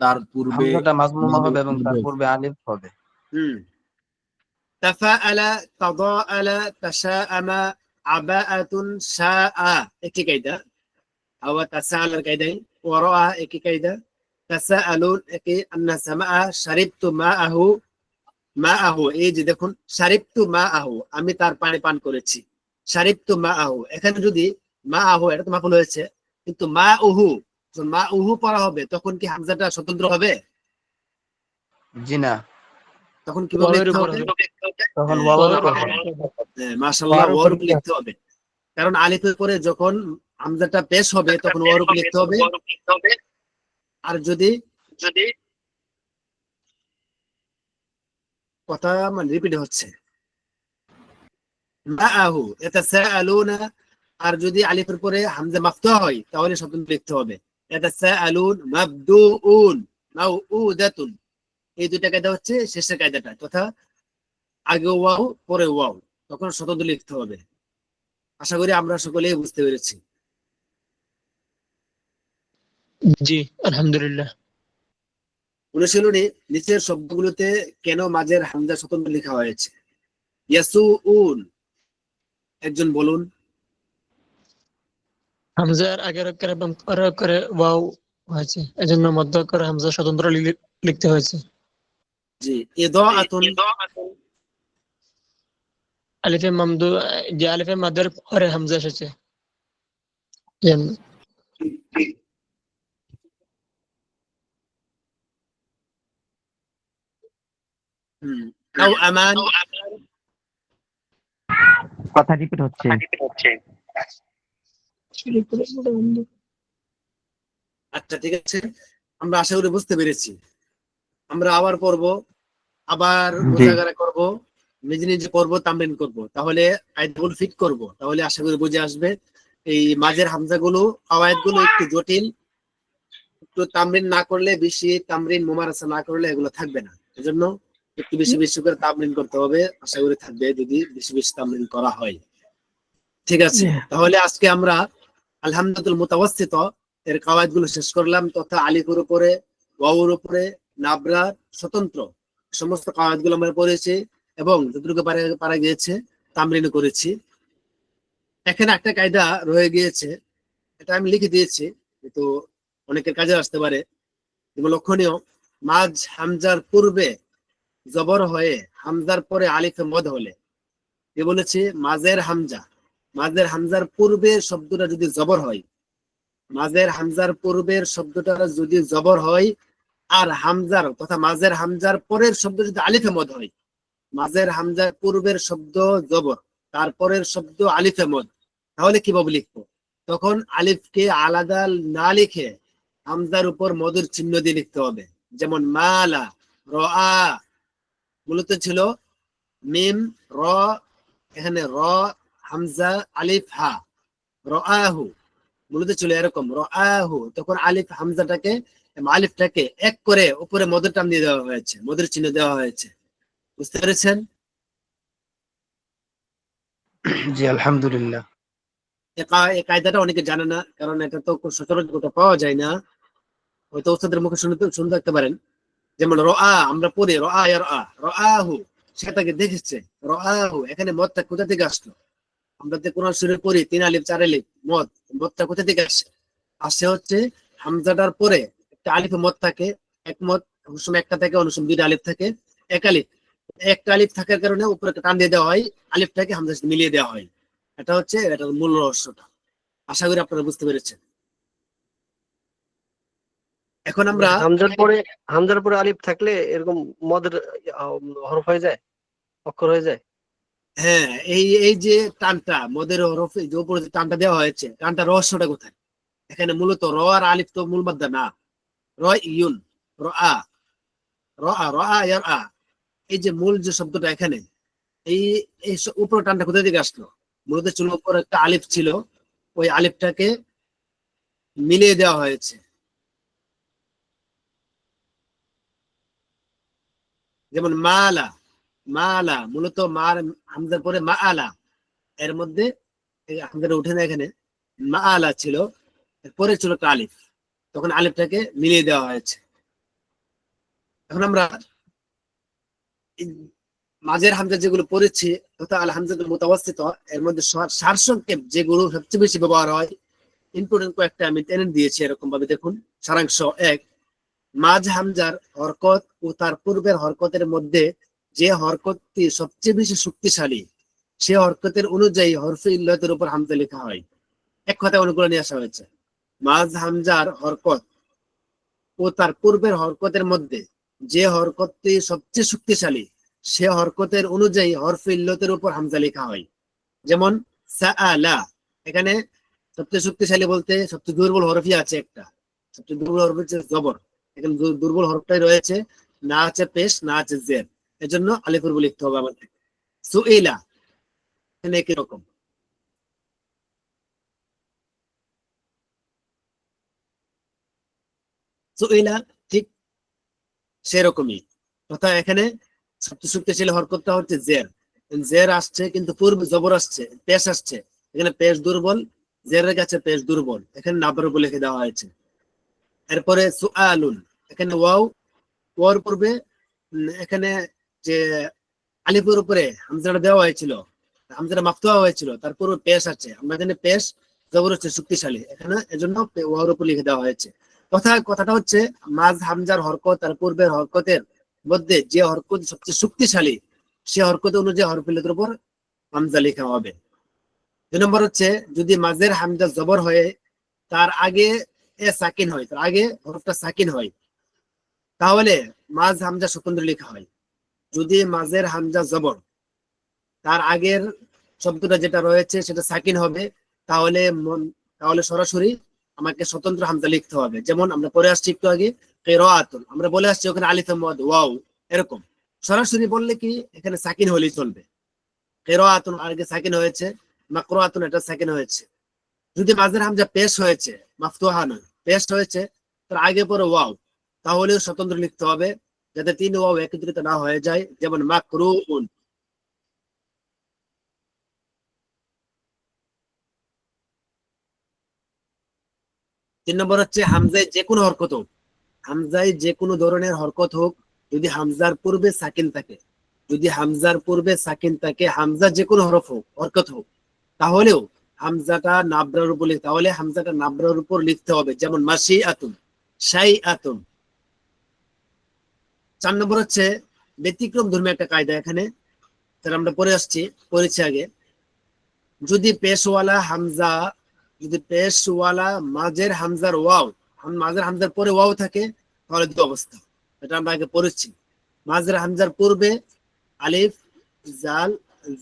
তার পূর্বে
হামজাটা মাজমুমা হবে এবং তার
মদ।
পূর্বে আলিফ হবে।
তাফাআলা, তাদাআলা, তাশাআমা, আবাআতুন, শাআ একই কায়দা। আওয়া তাসাআলার কায়দাই, ওয়ারাআ একই কায়দা। তাসাআলুন একই। আন্না সামাআ, শারিবতু মাআহু, মাআহু এই যে দেখুন শারিবতু মাআহু, আমি তার পানি পান করেছি। শারিবতু মাআহু, এখানে যদি মাআহু এটা তো মাফুল হয়েছে, কিন্তু মাউহু, যখন মাউহু পড়া হবে তখন কি হামজাটা স্বতন্ত্র হবে?
জি না,
তখন কিভাবে লিখতে হবে?
তখন ওয়াওয়ের উপর হবে।
মাশাআল্লাহ, ওয়ার উপর লিখতে হবে, কারণ আলিফের পরে যখন হামজাটা পেশ হবে তখন ওয়ার উপর লিখতে হবে। আর যদি কথা মানে রিপিট হচ্ছে মাআহু ইয়াতাসাআলুনা, আর যদি আলিফের পরে হামজা মাফতুহা হয় তাহলে স্বতন্ত্র লিখতে হবে। ইয়াতাসাআলুন, মাবদুউন, মাউউদাতুন, এই দুইটা কায়দা হচ্ছে শেষের কায়দাটা, তথা আগে ওয়াও পরে ওয়াও, তখন স্বতন্ত্র লিখতে হবে। আশা করি আমরা সকলেই বুঝতে পেরেছি।
জি আলহামদুলিল্লাহ।
অনুশীলনী নিচের শব্দগুলোতে কেন মাঝের হামজা স্বতন্ত্র লেখা হয়েছে? ইয়াসুউন, একজন বলুন।
হামজার আগের অক্ষরে এবং পরের অক্ষরে ওয়াও হয়েছে, এজন্য মধ্য অক্ষরে হামজা স্বতন্ত্র লিখতে হয়েছে।
জি। ইদাআতুন,
আলিফে মামদু, যে আলিফে মাদের পরে হামজা এসেছে এজন্য।
নাও আমান,
কথা রিপিট হচ্ছে।
আচ্ছা ঠিক আছে, আমরা আশা করি বুঝতে পেরেছি। আমরা আবার পড়ব, আবার মুজাকারা করব, নিজে নিজে পড়বো, তামরিন করব, তাহলে আয়াতগুলো ফিট করব, তাহলে আশা করি বুঝে আসবে। এই মাঝের হামজাগুলো আওয়ায়াতগুলো একটু জটিল, একটু তামরিন না করলে, বেশি তামরিন মুমারাসা না করলে এগুলো থাকবে না। এজন্য একটু বেশি বেশি করে তামরিন করতে হবে, আশা করি থাকবে যদি বেশি বেশি তামরিন করা হয়। ঠিক আছে, তাহলে আজকে আমরা আলহামদুলিল্লাহ মুতাওয়াসসিত এর কাওয়ায়েদগুলো শেষ করলাম, তথা আলিফের উপরে, ওয়াওর উপরে, নাবরার স্বতন্ত্র সমস্ত কাওয়ায়েদগুলো আমরা পড়েছি এবং যতটুকু পারা গিয়েছে তামরিন করেছি। এখানে একটা কায়দা রয়ে গিয়েছে, এটা আমি লিখে দিয়েছি, কিন্তু অনেকের কাজে আসতে পারে। যেমন লক্ষণীয়, মাঝ হামজার পূর্বে জবর হয়ে হামজার পরে আলিফে মদ হলে, এ বলেছে মাঝের হামজা, মাঝের হামজার পূর্বের শব্দটা যদি জবর হয়, মাঝের হামজার পূর্বের শব্দটা যদি জবর হয়, আর হামজার তথা মাঝের হামজার পরের শব্দ যদি আলিফে মদ হয়, মাঝের হামজার পূর্বের শব্দ জবর, তারপরের শব্দ আলিফে মদ, তাহলে কিভাবে লিখবো? তখন আলিফকে আলাদা না লিখে হামজার উপর মদের চিহ্ন দিয়ে লিখতে হবে। যেমন মালা, রা, মূলত ছিল মিম র, এখানে র হামজা আলিফ হা, রাহু মূলত ছিল এরকম রাহু, তখন আলিফ হামজাটাকে আলিফটাকে এক করে উপরে মদের টান দিয়ে দেওয়া হয়েছে, মদের চিহ্ন দেওয়া হয়েছে। বুঝতে পেরেছেন?
জি আলহামদুলিল্লাহ।
এই কায়দাটা অনেকে জানে না, কারণ এটা তো খুব সচরাচর পাওয়া যায় না, হয়তো ওস্তাদের মুখে শুনে থাকতে পারেন। যেমন রা, আমরা পড়ি রা ইয়া রা, রাহু, সেটাকে দেখেছে রাহু, এখানে মদটা কোথা থেকে আসলো? আমরা তো কোরআন শরীফ পড়ি 3 আলিফ 4 আলিফ মদ, মদটা কোথা থেকে আসে? আসে হচ্ছে হামজাটার পরে একটা আলিফে মদ থাকে, এক মদ, অনেক সময় একটা থাকে, অনেক সময় 2টা আলিফ থাকে, এক আলিফ, একটা আলিফ থাকার কারণে উপরে টান দিয়ে দেওয়া হয়, আলিফটাকে হামজার সাথে মিলিয়ে দেওয়া হয়। এটা হচ্ছে এটার মূল রহস্যটা। আশা করি আপনারা বুঝতে পেরেছেন। এখন আমরা
হামজার পরে আলিফ থাকলে এরকম মদের হরফ হয়ে যায়, অক্ষর হয়ে যায়।
হ্যাঁ, এই যে টানটা মদের হরফ, যে উপরে যে টানটা দেওয়া হয়েছে, টানটা রহস্যটা কোথায়? এখানে মূলত র আর আলিফ তো মূল মাদ্দা না, র ইউন, র আ, র আ, র আ ইয়ার আ, এই যে মূল যে শব্দটা এখানে, এই এই উপরে টানটা কোথা থেকে আসলো? মূলত ছিল উপরে একটা আলিফ ছিল, ওই আলিফটাকে মিলিয়ে দেওয়া হয়েছে। যেমন মালা, মালা মূলত মার হামজার পরে মা আলা, এর মধ্যে হামজাটা উঠে না, এখানে মা আলা ছিল, এরপরে ছিল একটা আলিফ, তখন আলিফটাকে মিলিয়ে দেওয়া হয়েছে। এখন আমরা মাঝের হামজা যেগুলো পড়েছি তথা আল হামজাতুল মুতাওয়াসসিতা, এর মধ্যে সারসংক্ষেপ যেগুলো সবচেয়ে বেশি ব্যবহার হয়, ইম্পর্টেন্ট কয়েকটা আমি টেনে দিয়েছি এরকম ভাবে। দেখুন সারাংশ: 1, মাঝ হামজার হরকত ও তার পূর্বের হরকতের মধ্যে যে হরকতটি সবচেয়ে বেশি শক্তিশালী, সে হরকতের অনুযায়ী হরফে ইল্লাতের উপর হামজা লেখা হয়। এক কথায় অনুকূলে নিয়ে আসা হয়েছে, মাঝ হামজার হরকত ও তার পূর্বের হরকতের মধ্যে যে হরকতটি সবচেয়ে শক্তিশালী, সে হরকতের অনুযায়ী হরফে ইল্লাতের উপর হামজা লেখা হয়। যেমন সাআলা, এখানে সবচেয়ে শক্তিশালী বলতে সবচেয়ে দুর্বল হরফই আছে একটা, সবচেয়ে দুর্বল হরফ হচ্ছে জবর, এখানে দুর্বল হরফটাই রয়েছে, না আছে পেশ, না আছে জের, এজন্য আলিফের উপর লিখতে হবে আমাদের। সুইলা, এখানে একই রকম। সুইলা ঠিক সেরকমই, তথা এখানে সবচেয়ে শক্তিশালী হরকতটা হচ্ছে জের, জের আসছে কিন্তু পূর্বে জবর আসছে, পেশ আসছে, এখানে পেশ দুর্বল, জেরের কাছে পেশ দুর্বল, এখানে নাবর উপর লিখে দেওয়া হয়েছে। এরপরে সুআলুন, এখানে ওয়াও ওর পূর্বে এখানে যে আলিফের উপরে হামজাটা দেওয়া হয়েছিল, হামজাটা মাফতুহা হয়েছিল, তার পূর্বে পেশ আছে, আমরা এখানে পেশ জবর হচ্ছে শক্তিশালী, এখানে এজন্য ওর উপর লিখে দেওয়া হয়েছে। কথাটা হচ্ছে মাঝ হামজার হরকত তার পূর্বের হরকতের মধ্যে যে হরকত সবচেয়ে শক্তিশালী সে হরকত অনুযায়ী হরফিলের উপর হামজা লেখা হবে। 2 নম্বর হচ্ছে যদি মাঝের হামজা জবর হয়ে তার আগে সাকিন হয়, তার আগে হরফটা সাকিন হয়, তাহলে মাঝ হামজা স্বতন্ত্র লেখা হয়। যদি মাঝের হামজা জবর তার আগের শব্দটা যেটা রয়েছে সেটা সাকিন হবে, তাহলে তাহলে সরাসরি আমাকে স্বতন্ত্র হামজা লিখতে হবে। যেমন আমরা পড়ে আসছি একটু আগে কিরাআতুন, আমরা বলে আসছি ওখানে আলিফ মদ ওয়াও, এরকম সরাসরি বললে কি এখানে সাকিন হলেই চলবে। কিরাআতুন আগে সাকিন হয়েছে, মাকরুআতুন এটা সাকিন হয়েছে। যদি মাঝের হামজা পেশ হয়েছে, মাফতুহা নয় পেশ হয়েছে, তার আগে পরে ওয়াও, তাহলে স্বতন্ত্র লিখতে হবে যাতে 3 ওয়াও একত্রিত না হয়ে যায়। যেমন মাকরুউন। তিন নম্বর হচ্ছে হামজায় যে কোনো হরকত হোক, হামজায় যে কোনো ধরনের হরকত হোক, যদি হামজার পূর্বে সাকিন থাকে, যদি হামজার পূর্বে সাকিন থাকে, হামজা যে কোনো হরফ হোক হরকত হোক, তাহলেও হামজাটা নাবরার উপর তাহলে হামজাটা নাবরার উপর লিখতে হবে। যেমন মাসি আতুন, শাই আতুন। 4 নম্বর হচ্ছে ব্যতিক্রম ধর্মী একটা কায়দা, এখানে তাহলে আমরা পড়েছি আগে। যদি পেশওয়ালা হামজা, যদি পেশওয়ালা মাঝের হামজার ওয়াও, মাঝের হামজার পরে ওয়াও থাকে, তাহলে 2 অবস্থা, এটা আমরা আগে পড়েছি। মাঝের হামজার পূর্বে আলিফ, জাল,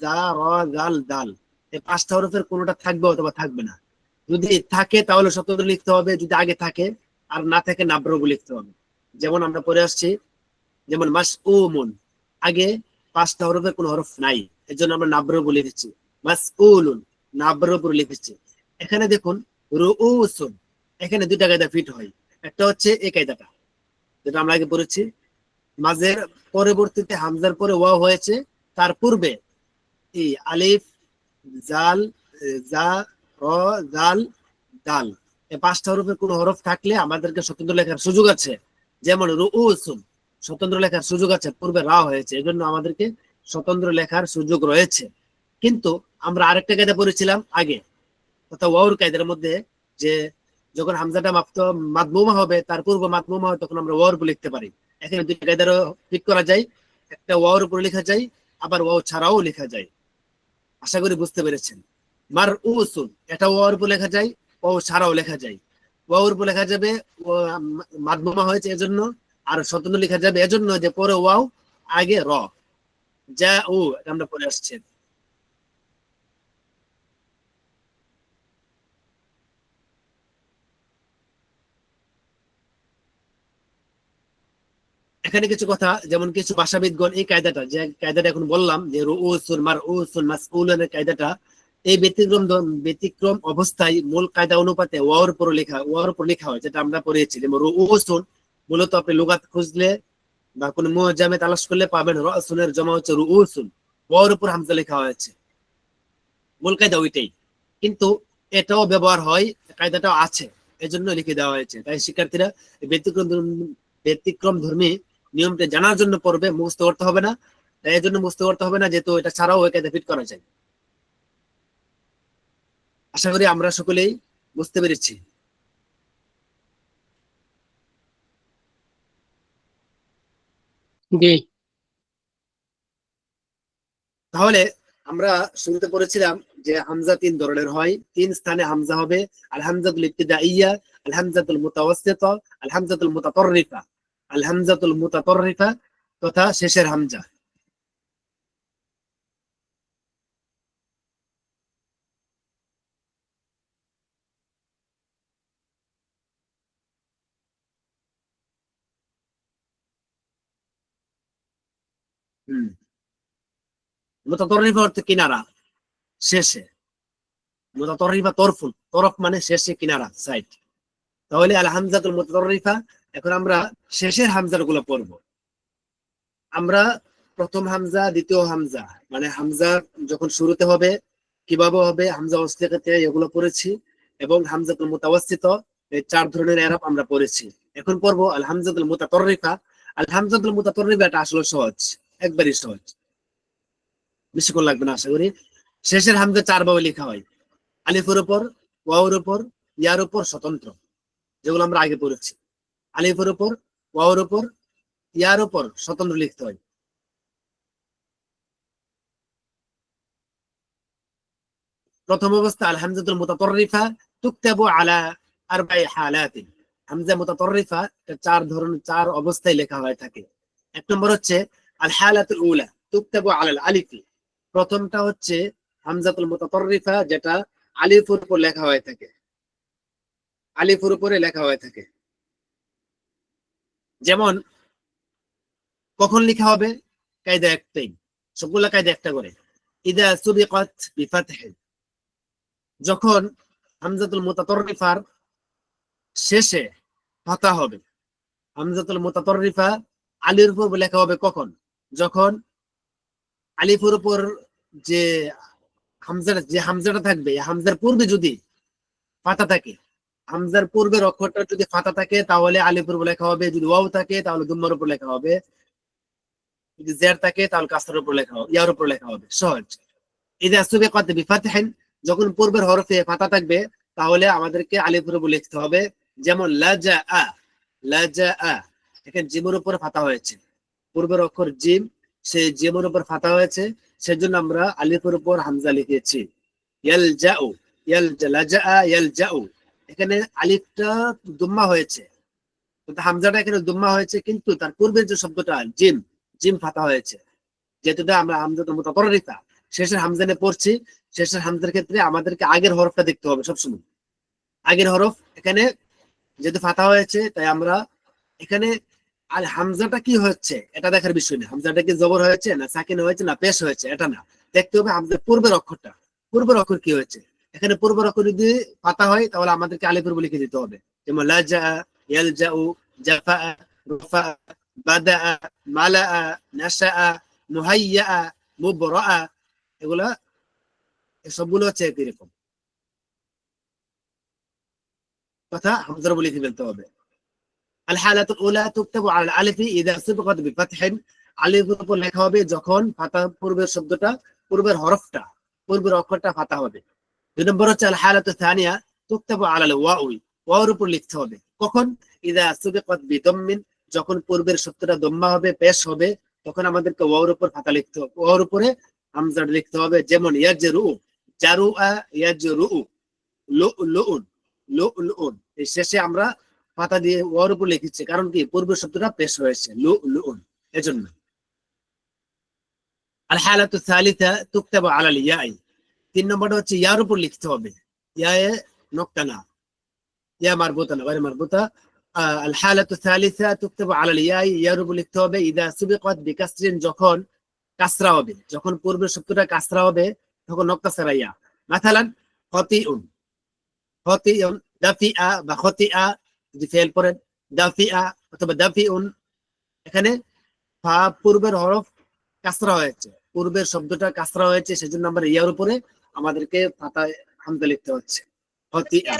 জা, র, জাল, দাল, এই 5টা হরফের কোনোটা থাকবে অথবা থাকবে না। যদি থাকে তাহলে স্বতন্ত্র লিখতে হবে, যদি আগে থাকে আর না থাকে নাবরবু লিখতে হবে। যেমন আমরা পড়ে আসছি, যেমন মাসউমুন, আগে 5টা হরফের কোনো হরফ নাই, এর জন্য আমরা নাবরবু লিখেছি। মাসউলুন, নাবরবু লিখেছি। এখানে দেখুন রুউসুন, এখানে 2টা কায়দা ফিট হয়। একটা হচ্ছে এই কায়দাটা যেটা আমরা আগে পড়েছি, মাঝের পরবর্তীতে হামজার পরে ওয়াও হয়েছে, তার পূর্বে এই আলিফ, জাল, জা, র, জাল, দাল, এই 5টা হরফের কোনো হরফ থাকলে আমাদেরকে স্বতন্ত্র লেখার সুযোগ আছে। যেমন রুউসুন, স্বতন্ত্র লেখার সুযোগ আছে, পূর্বে রা হয়েছে, এজন্য আমাদেরকে স্বতন্ত্র লেখার সুযোগ রয়েছে। কিন্তু আমরা আরেকটা কায়দা পড়েছিলাম আগে, অর্থাৎ ওয়াউর কায়দার মধ্যে, যে যখন হামজাটা মাদমুমা হবে তার পূর্ব মাদমুমা হয়, তখন আমরা ওয়াউর উপর লিখতে পারি। এখানে 2টা কায়দারও ফিট করা যায়, একটা ওয়াউর উপর লেখা যায়, আবার ওয়াও ছাড়াও লেখা যায়। আশা করি বুঝতে পেরেছেন। মারউসুন, এটা ওয়াউর উপর লেখা যায়, ওয়াও ছাড়াও লেখা যায়। ওয়াউর উপর লেখা যাবে মাদমুমা হয়েছে এজন্য, আর স্বতন্ত্র লেখা যাবে এজন্য যে পরে ওয়াও আগে র, যা ও, এটা আমরা পড়ে আসছি। এখানে কিছু কথা, যেমন কিছু ভাষাবিদগণ এই কায়দাটা, যে কায়দাটা এখন বললাম যে রুউসুন, মারউসুন, মাসউলুনের কায়দাটা, এই ব্যতিক্রম অবস্থায় মূল কায়দা অনুপাতে ওয়ার উপর লেখা হয়, যেটা আমরা পড়েছি। যেমন রুউসুন মূলত আপনি লুগাত খুঁজলে বা কোনো মুআজ্জামে তালাশ করলে পাবেন রাসুনের জমা হচ্ছে রুউসুন, ওয়ার উপর হামজা লেখা হয়েছে, মূল কায়দা ওইটাই। কিন্তু এটাও ব্যবহার হয়, কায়দাটাও আছে, এজন্য লিখে দেওয়া হয়েছে। তাই শিক্ষার্থীরা ব্যতিক্রম ধর্মী নিয়মটা জানার জন্য পড়বে, মুখস্থ করতে হবে না। তাই এই জন্য মুখস্থ করতে হবে না, যেহেতু এটা ছাড়াও ওই কায়দা ফিট করা যায়। আশা করি আমরা সকলেই বুঝতে পেরেছি।
জি।
তাহলে আমরা শুরুতে পড়েছিলাম যে হামজা 3 ধরনের হয়, 3 স্থানে হামজা হবে। আল হামজাতুল ইবতিদাইয়া, আল হামজাতুল মুতাওয়াসসিতা, আল হামজাতুল মুতাতাররিফা। আল হামজাতুল মুতাতাররিফা তথা শেষের হামজা। মুতাতাররিফা অর্থ কিনারা, শেষে। মুতাতাররিফা তরফুন, তরফ মানে শেষে, কিনারা, সাইড। তাহলে আল হামজাতুল মুতাতাররিফা, এখন আমরা শেষের হামজাগুলো পড়ব। আমরা প্রথম হামজা, দ্বিতীয় হামজা, মানে হামজা যখন শুরুতে হবে কিভাবে হবে, হামজা ওয়াসলিকাতে, এগুলো পড়েছি। এবং হামজাতুল মুতাওয়াসসিতা, এই 4 ধরনের ইরাব আমরা পড়েছি। এখন পড়ব আল হামজাতুল মুতাতাররিফা। আল হামজাতুল মুতাতাররিফা এটা আসলে সহজ, একবারই সহজ, বেশিক্ষণ লাগবে না আশা করি। শেষের হামজা 4 ভাবে লেখা হয়, আলিফের উপর, ওয়াওর উপর, ইয়ার উপর স্বতন্ত্র, যেগুলো আমরা আগে পড়েছি। আলিফের উপর, ওয়াওর উপর, ইয়ার উপর স্বতন্ত্র লিখতে হয়। প্রথম অবস্থা আল হামজাতুল মুতাতাররিফা তুকতাবু আলা আরবাই হালাতিন। হামজা মুতাতাররিফা 4 অবস্থায় লেখা হয়ে থাকে। এক নম্বর হচ্ছে আল হালাতুল উলা তুকতাবু আলাল আলিফি, প্রথমটা হচ্ছে হামজাতুল মুতাতাররিফা যেটা আলিফের উপর লেখা হয়ে থাকে, আলিফের উপরে লেখা হয়ে থাকে। যেমন কখন লেখা হবে, কায়দা একটাই, সবগুলা কায়দা একটা করে। ইদা সুবিকাত বিফাতহিন, যখন হামজাতুল মুতাতাররিফার শেষে ফাতা হবে। হামজাতুল মুতাতাররিফা আলিফের উপর লেখা হবে কখন, যখন আলিফের উপর যে হামজাটা থাকবে, হামজার পূর্বে যদি ফাতা থাকে, হামজার পূর্বের অক্ষরটা যদি ফাতা থাকে তাহলে আলিফের উপর লেখা হবে, যদি ওয়াও থাকে তাহলে দুম্মার উপর লেখা হবে, যদি জের থাকে তাহলে কাসরার উপর লেখা হবে, ইয়ার উপর লেখা হবে, সহজ। ইদা সুবিকাত বিফাতহিন, যখন পূর্বের হরফে ফাতা থাকবে তাহলে আমাদেরকে আলিফের উপর লিখতে হবে। যেমন লাজা, লাজা, এখানে জিমের উপর ফাতা হয়েছে, পূর্বের অক্ষর জিম, সেই জিমের উপর ফাতা হয়েছে, সেজন্য আমরা আলিফের উপর হামজা লিখেছি। ইয়ালজাউ, লাজা ইয়ালজাউ, এখানে আলিফটা দুম্মা হয়েছে, হামজাটা এখানে দুম্মা হয়েছে, কিন্তু তার পূর্বের যে শব্দটা জিম, জিম ফাতা হয়েছে। যেহেতু আমরা হামজাতুল মুতাতাররিফা শেষের হামজা নিয়ে পড়ছি, শেষের হামজার ক্ষেত্রে আমাদেরকে আগের হরফটা দেখতে হবে সবসময়। আগের হরফ এখানে যেহেতু ফাতা হয়েছে, তাই আমরা এখানে আর হামজাটা কি হচ্ছে এটা দেখার বিষয় না, হামজাটা কি জবর হয়েছে না সাকিন হয়েছে না পেশ হয়েছে এটা না, দেখতে হবে হামজার পূর্বের অক্ষরটা, পূর্বের অক্ষর কি হয়েছে। এখানে পূর্বের অক্ষর যদি ফাতা হয় তাহলে আমাদেরকে আলিফের উপর লিখে দিতে হবে। যেমন লাজা, ইয়ালজাউ, জাফা, রফা, বাদা, মালা, নাশা, মুহাইয়া, মুবরা, এগুলা সবগুলো হচ্ছে একই রকম কথা, হামজার উপর লিখে ফেলতে হবে। আল হালাতুল উলা তুকতাবু আলাল আলিফি ইযা সুবিকাত বিফাতহিন, আলিফের উপর লেখা হবে যখন ফাতা, পূর্বের শব্দটা, পূর্বের হরফটা, পূর্বের অক্ষরটা ফাতা হবে। দুই নম্বর হচ্ছে আল হালাতু থানিয়া তুকতাবু আলাল ওয়াউই, ওয়াওর উপর লিখতে হবে কখন, ইযা সুবিকাত বিদাম্মিন, যখন পূর্বের শব্দটা দম্মা হবে, পেশ হবে, তখন আমাদেরকে ওয়াওর উপর ফাতা লিখতে হবে, ওয়াওর উপরে হামজা লিখতে হবে। যেমন ইয়াজরু, জারুআ ইয়াজরু, লুলুন, লুলুন, এই শেষে আমরা ফাতা দিয়ে ওয়ার উপর লিখেছি, কারণ কি পূর্বের শব্দটা পেশ হয়েছে লুলুন, এজন্য। আল হালাতু সালিসা তুকতাবু আলাল ইয়াই, 3 নম্বরটা হচ্ছে ইয়ার উপর লিখতে হবে, ইয়ায়ে নকতা না, ইয়া মারবুতা না, গায়র মারবুতা। আল হালাতু সালিসা তুকতাবু আলাল ইয়াই, ইয়ার উপর লিখতে হবে ইদা সুবিকাত বিকাসরিন, যখন কাসরা হবে, যখন পূর্বের শব্দটা কাসরা হবে তখন নকতা ছাড়া ইয়া। মাসালান খতিউন, খতিউন, দাফিআ বা খতিআ যদি ফেল করেন, দাফিআ অথবা দাফিউন, এখানে পূর্বের হরফ কাসরা হয়েছে, পূর্বের শব্দটা কাসরা হয়েছে, সেজন্য আমরা ইয়ার উপরে আমাদেরকে ফাতায় হামজা লিখতে হচ্ছে, খতিআ।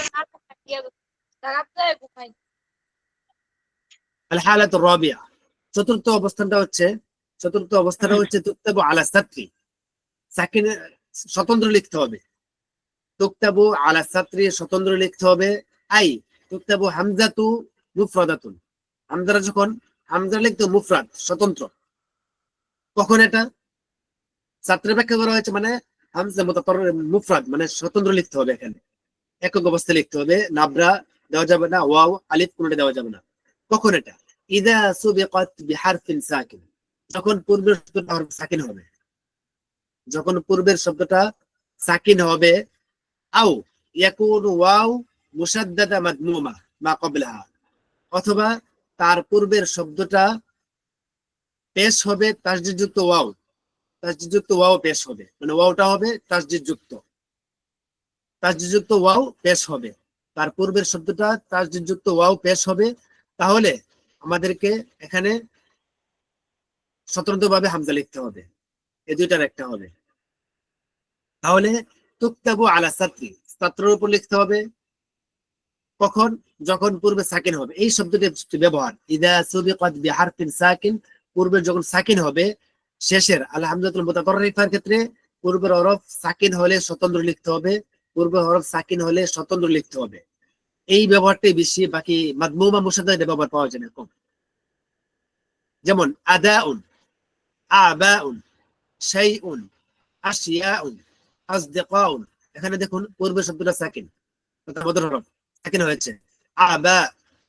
আল হালাতুর রাবিআ, চতুর্থ অবস্থানটা হচ্ছে তুকতাবু আলা সাতরি, সাকিন স্বতন্ত্র লিখতে হবে, তুকতাবু আলা সাতরি স্বতন্ত্র লিখতে হবে। আই তুকতাবু হামজাতু মুফরাদাতুন, হামজাটা যখন হামজা লিখতে মুফরাদ স্বতন্ত্র, কখন এটা ছাত্রের ব্যাখ্যা করা হয়েছে, মানে হামজা মুতাতাররিফ মুফরাদ মানে স্বতন্ত্র লিখতে হবে, এখানে একক অবস্থায় লিখতে হবে, নাবরা দেওয়া যাবে না, ওয়াও আলিফ কোনটা দেওয়া যাবে না। কখন এটা, ইদা সুবিকাত বিহারফিন সাকিন, যখন পূর্বের শব্দটা হরফ সাকিন হবে, যখন পূর্বের শব্দটা সাকিন হবে। আও ইয়াকুনু ওয়াও মুশাদ্দাদা মাদমুমা মা ক্বাবলাহা, অথবা তার পূর্বের শব্দটা পেশ হবে তাসদীদযুক্ত ওয়াও, তাসদীদযুক্ত ওয়াও পেশ হবে, মানে ওয়াওটা হবে তাসদীদযুক্ত, তাসদীদযুক্ত ওয়াও পেশ হবে, তার পূর্বের শব্দটা তাসদীদযুক্ত ওয়াও পেশ হবে, তাহলে আমাদেরকে এখানে স্বতন্ত্রভাবে হামজা লিখতে হবে, এই দুইটার একটা হবে। তাহলে তুকতাবু আলা সাতরি, ছাত্রের উপর লিখতে হবে, কখন? যখন পূর্বে সাকিন হবে। এই শব্দটি ব্যবহার, ইদা সুবিকাত বিহারফিন সাকিন, পূর্বে যখন সাকিন হবে, শেষের আল হামজাতুল মুতাতাররিফার ক্ষেত্রে পূর্বের হরফ সাকিন হলে স্বতন্ত্র লিখতে হবে, পূর্বের হরফ সাকিন হলে স্বতন্ত্র লিখতে হবে। এই ব্যবহারটাই বেশি, বাকি মাদমুমা মুশাদ্দাদ ব্যবহার পাওয়া যায় না কম। যেমন আদাউন, আবাউন, শাইউন, আশিয়াউন, আসদিকাউন। এখানে দেখুন পূর্বের শব্দটা সাকিন, মদর হরফ সাকিন হয়েছে। আবা,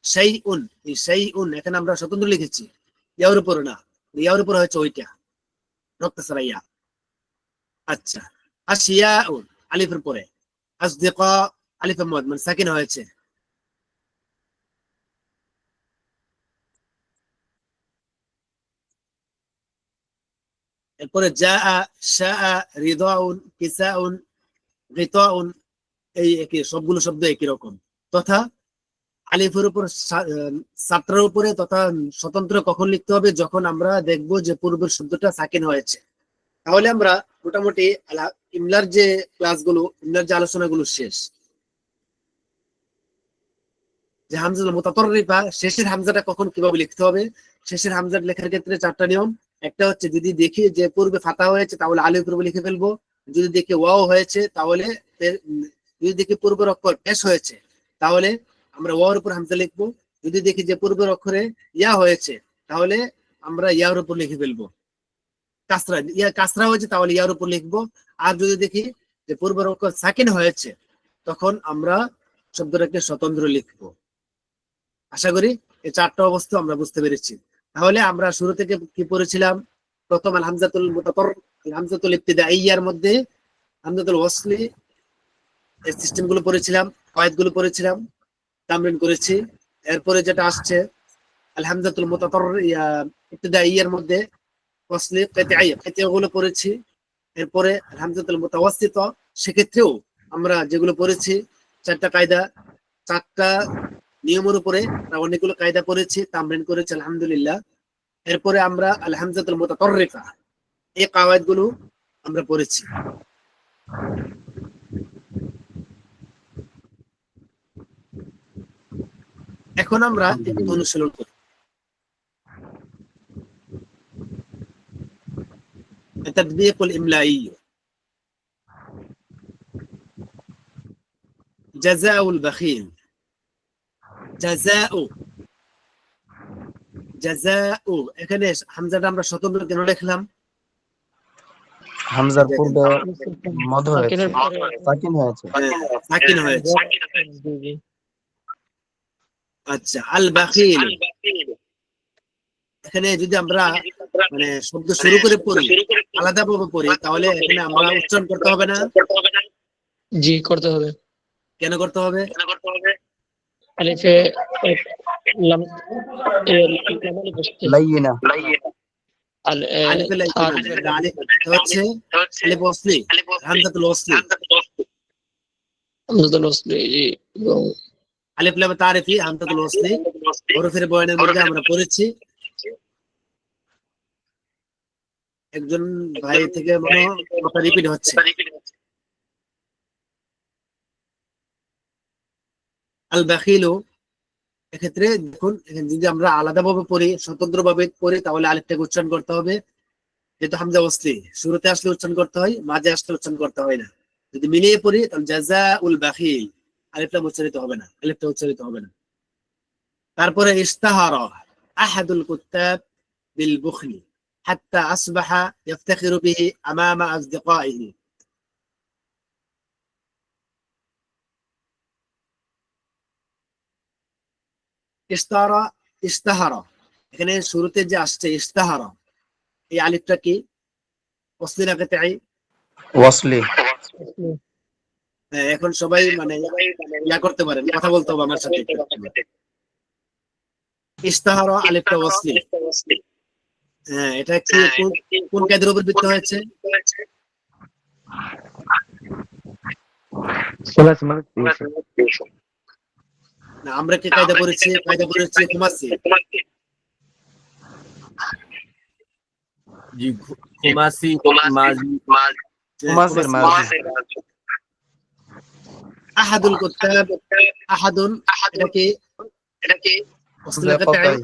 শাইউন, এই শাইউন এখানে আমরা স্বতন্ত্র লিখেছি, ইয়ার উপর না, ইয়ার উপর হয়েছে ওইটা রক্ত সারাইয়া। আচ্ছা, আশিয়াউন আলিফের পরে, আসদিকা আলিফের মদ মানে সাকিন হয়েছে। এরপরে জাআ, শাআ, রিদাউন, কিসাউন, গিতাউন, এই একই সবগুলো শব্দ একই রকম। তথা আলিফের উপর সাতটার উপরে তথা স্বতন্ত্র কখন লিখতে হবে? যখন আমরা দেখব যে পূর্বের শব্দটা সাকিন হয়েছে। তাহলে আমরা মোটামুটি ইমলার যে ক্লাসগুলো, ইমলার যে আলোচনাগুলো শেষ। যে হামজাতুল মুতাতাররিফা শেষের হামজাটা কখন কিভাবে লিখতে হবে? শেষের হামজা লেখার ক্ষেত্রে 4টা নিয়ম। একটা হচ্ছে যদি দেখি যে পূর্বে ফাতা হয়েছে তাহলে আলিফের উপর লিখে ফেলবো, যদি দেখি ওয়াও হয়েছে তাহলে, যদি দেখি পূর্বের অক্ষর পেশ হয়েছে তাহলে আমরা ওয়ার উপর হামজা লিখবো, যদি দেখি যে পূর্বের অক্ষরে ইয়া হয়েছে তাহলে আমরা ইয়ার উপর লিখে ফেলবো। কাসরা হয়েছে তাহলে ইয়ার উপর লিখবো। আর যদি দেখি যে পূর্বের অক্ষর সাকিন হয়েছে তখন আমরা শব্দটাকে স্বতন্ত্র লিখবো। আশা করি এই 4টা অবস্থা আমরা বুঝতে পেরেছি। তাহলে আমরা শুরু থেকে কি পড়েছিলাম? প্রথম আল হামজাতুল হামজাতুল ইবতিদাইয়ার মধ্যে হামজাতুল ওয়াসলি এর সিস্টেম গুলো পড়েছিলাম, কয়েদ গুলো পড়েছিলাম, তামরিন করেছি। এরপরে যেটা আসছে আল হামজাতুল ইবতিদাইয়ার মধ্যে ওয়াসলি কিতাইয়া গুলো পড়েছি। এরপরে আল হামজাতুল মুতাওয়াসসিতা, সেক্ষেত্রেও আমরা যেগুলো পড়েছি 4টা কায়দা, 4টা নিয়মের উপরে অনেকগুলো কায়দা পড়েছি, তামরিন করেছি আলহামদুলিল্লাহ। এরপরে আমরা আল হামজাতুল মুতাতাররিফা এই কাওয়াইদ গুলো আমরা পড়েছি। এখন আমরা একটু অনুশীলন করি। التطبيق الإملائي. جزاء البخيل، জাযাউ, জাযাউ এখানে হামজাটা আমরা স্বতন্ত্র কেন লিখলাম?
হামজার পূর্বে মদ হয়েছে,
সাকিনের পরে
সাকিন হয়েছে।
সাকিন হয়েছে।
জি, জি।
আচ্ছা, আল বাখিল, এখানে যদি আমরা মানে শব্দ শুরু করে পড়ি, আলাদা ভাবে পড়ি, তাহলে এখানে আমরা উচ্চারণ করতে হবে না?
জি, করতে হবে।
কেন করতে হবে?
আলিফে লাম লাম বসছে।
লাইয়িনা,
আলিফে লাইয়িনা, আলিফ হচ্ছে আলিফ ওয়াসলি, হামজাতুল ওয়াসলি।
হামজাতুল ওয়াসলি, জি। এবং
আলিফ লাম তারিফি, হামজাতুল ওয়াসলি হরফের বয়ানের মধ্যে আমরা পড়েছি। একজন ভাই থেকে মনে কথা রিপিট হচ্ছে। আল বাখিলু, এক্ষেত্রে দেখুন যদি আমরা আলাদাভাবে পড়ি, স্বতন্ত্রভাবে পড়ি, তাহলে আলিফটাকে উচ্চারণ করতে হবে। যেহেতু হামজা ওয়াসলি শুরুতে আসলে উচ্চারণ করতে হয়, মাঝে আসলে উচ্চারণ করতে হয় না। যদি মিলিয়ে পড়ি তাহলে জাযাউল বাখিল, আলিফটা উচ্চারিত হবে না, আলিফটা উচ্চারিত হবে না। তারপরে ইশতাহারা আহাদুল কুত্তাব বিল বুখলি হাত্তা আসবাহা ইফতাখিরু বিহি আমামা আসদিকাইহি। ইশতারা, ইশতাহারা, এখানে শুরুতে যে আসছে ইশতাহারা, এই আলিফটা কি ওয়াসলি না কিতাই?
ওয়াসলি।
এখন সবাই মানে ইয়া করতে পারেন, কথা বলতে হবে আমার সাথে। ইশতাহারা আলিফটা ওয়াসলি। হ্যাঁ, এটা কি কোন কায়দার উপর ভিত্তি হয়েছে? না, আমরা কি কায়দা করেছি? কায়দা করেছি খুমাসি।
জি, খুমাসি, মাজি,
খুমাসের মাঝে।
আহাদুল কুত্তাব, আহাদুন এটা কি ওয়াসলে
কতাই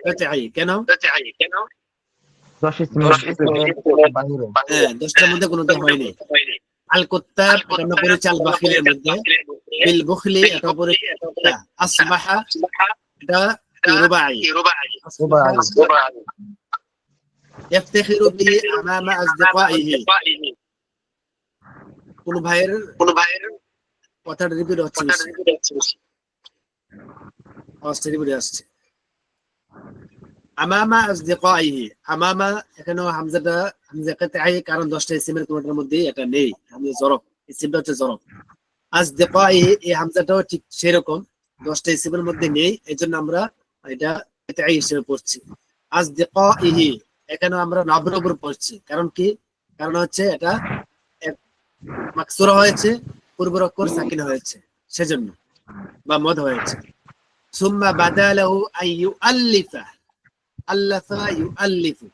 কাতাই কেন?
10 ইসমের
বাহিরে
হ্যাঁ 10টার মধ্যে কোনোটা হয়নি। আল কুত্তাব এটা আমরা পড়েছি আল বাখিলের মধ্যে, বিল বুখলি এটা পড়েছি আসবাহা এটা রুবাই,
রুবাই
ইফতিখিরু বিহি আমামা আসদিকাইহি, কোন ভাইয়ের কথাটা রিপিট হচ্ছে বেশি, আওয়াজটা রিপিট আসছে। আমামা আসদিকাইহি, আমামা এখানে হামজাটা হামজা কাতাই, কারণ 10টা ইসমের কোনটার মধ্যে এটা নেই, হামজা জরফ, ইসমটা হচ্ছে জরফ। আসদিকাইহি এই হামজাটাও ঠিক সেরকম 10টা ইসমের মধ্যে নেই, এজন্য আমরা এটা কাতাই হিসেবে পড়ছি। আসদিকাইহি এখানে আমরা নাবর উপর পড়ছি, কারণ কি? কারণ হচ্ছে এটা মাকসুরা হয়েছে, পূর্বের অক্ষর সাকিন হয়েছে সেজন্য, বা মদ হয়েছে। সুম্মা বাদালাহু আইয়ুআল্লিফা, আল্লাফা ইউআল্লিফু,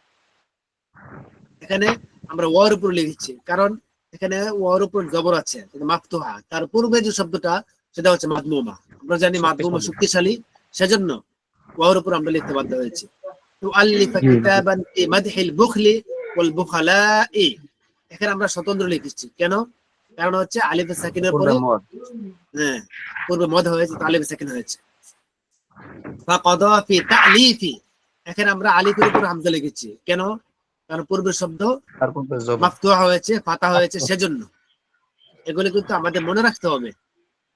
এখানে আমরা ওয়ার উপর লিখেছি, কারণ এখানে ওয়ার উপর জবর আছে মাফতুহা, তার পূর্বে যে শব্দটা সেটা হচ্ছে মাদমুমা, আমরা জানি মাদমুমা শক্তিশালী, সেজন্য ওয়ার উপর আমরা লিখতে বাধ্য হয়েছি। তুআল্লিফা কিতাবান ফি মাদহিল বুখলি ওয়াল বুখালাই, এখানে আমরা স্বতন্ত্র লিখেছি, কেন? কারণ হচ্ছে আলিফ সাকিনের পরে হ্যাঁ পূর্বে মদ হয়েছে, তো আলিফ সাকিন হয়েছে। ফাকাদা ফি তা'লিফি, এখানে আমরা আলিফের উপর হামজা লিখেছি, কেন? কারণ পূর্বের শব্দ
তারপর জবর
মাফতুহা হয়েছে, ফাতা হয়েছে সেজন্য। এগুলো কিন্তু আমাদের মনে রাখতে হবে।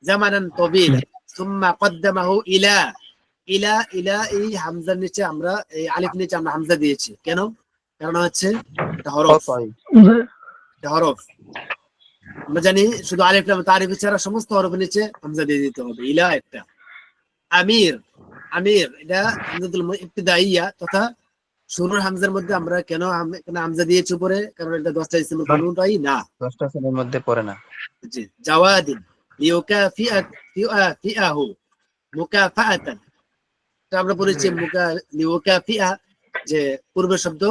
জামানান তাবিলা সুম্মা কদ্দামাহু ইলা, ইলা ইলা এই হামজার নিচে আমরা এই আলিফ নিচে আমরা হামজা দিয়েছি, কেন? কারণ হচ্ছে এটা হরফ,
কতাই
এটা হরফ। আমরা জানি শুধু আলিফ লাম তারিফ ছাড়া সমস্ত হরফের নিচে হামজা দিয়ে দিতে হবে। ইলা একটা। আমির, আমির এটা হামজাতুল ইবতিদাইয়া তথা শুরুর হামজার মধ্যে আমরা কেন হামজা দিয়েছি উপরে? কারণ এটা 10টা ইসমের কোনটাই না।
10টা শ্রেণীর মধ্যে পড়ে না।
জি, জাওয়াদিন লিউকাফিআহু মুকাফাআতান, এটা আমরা পড়েছি লিউকাফিআ, যে পূর্বের শব্দ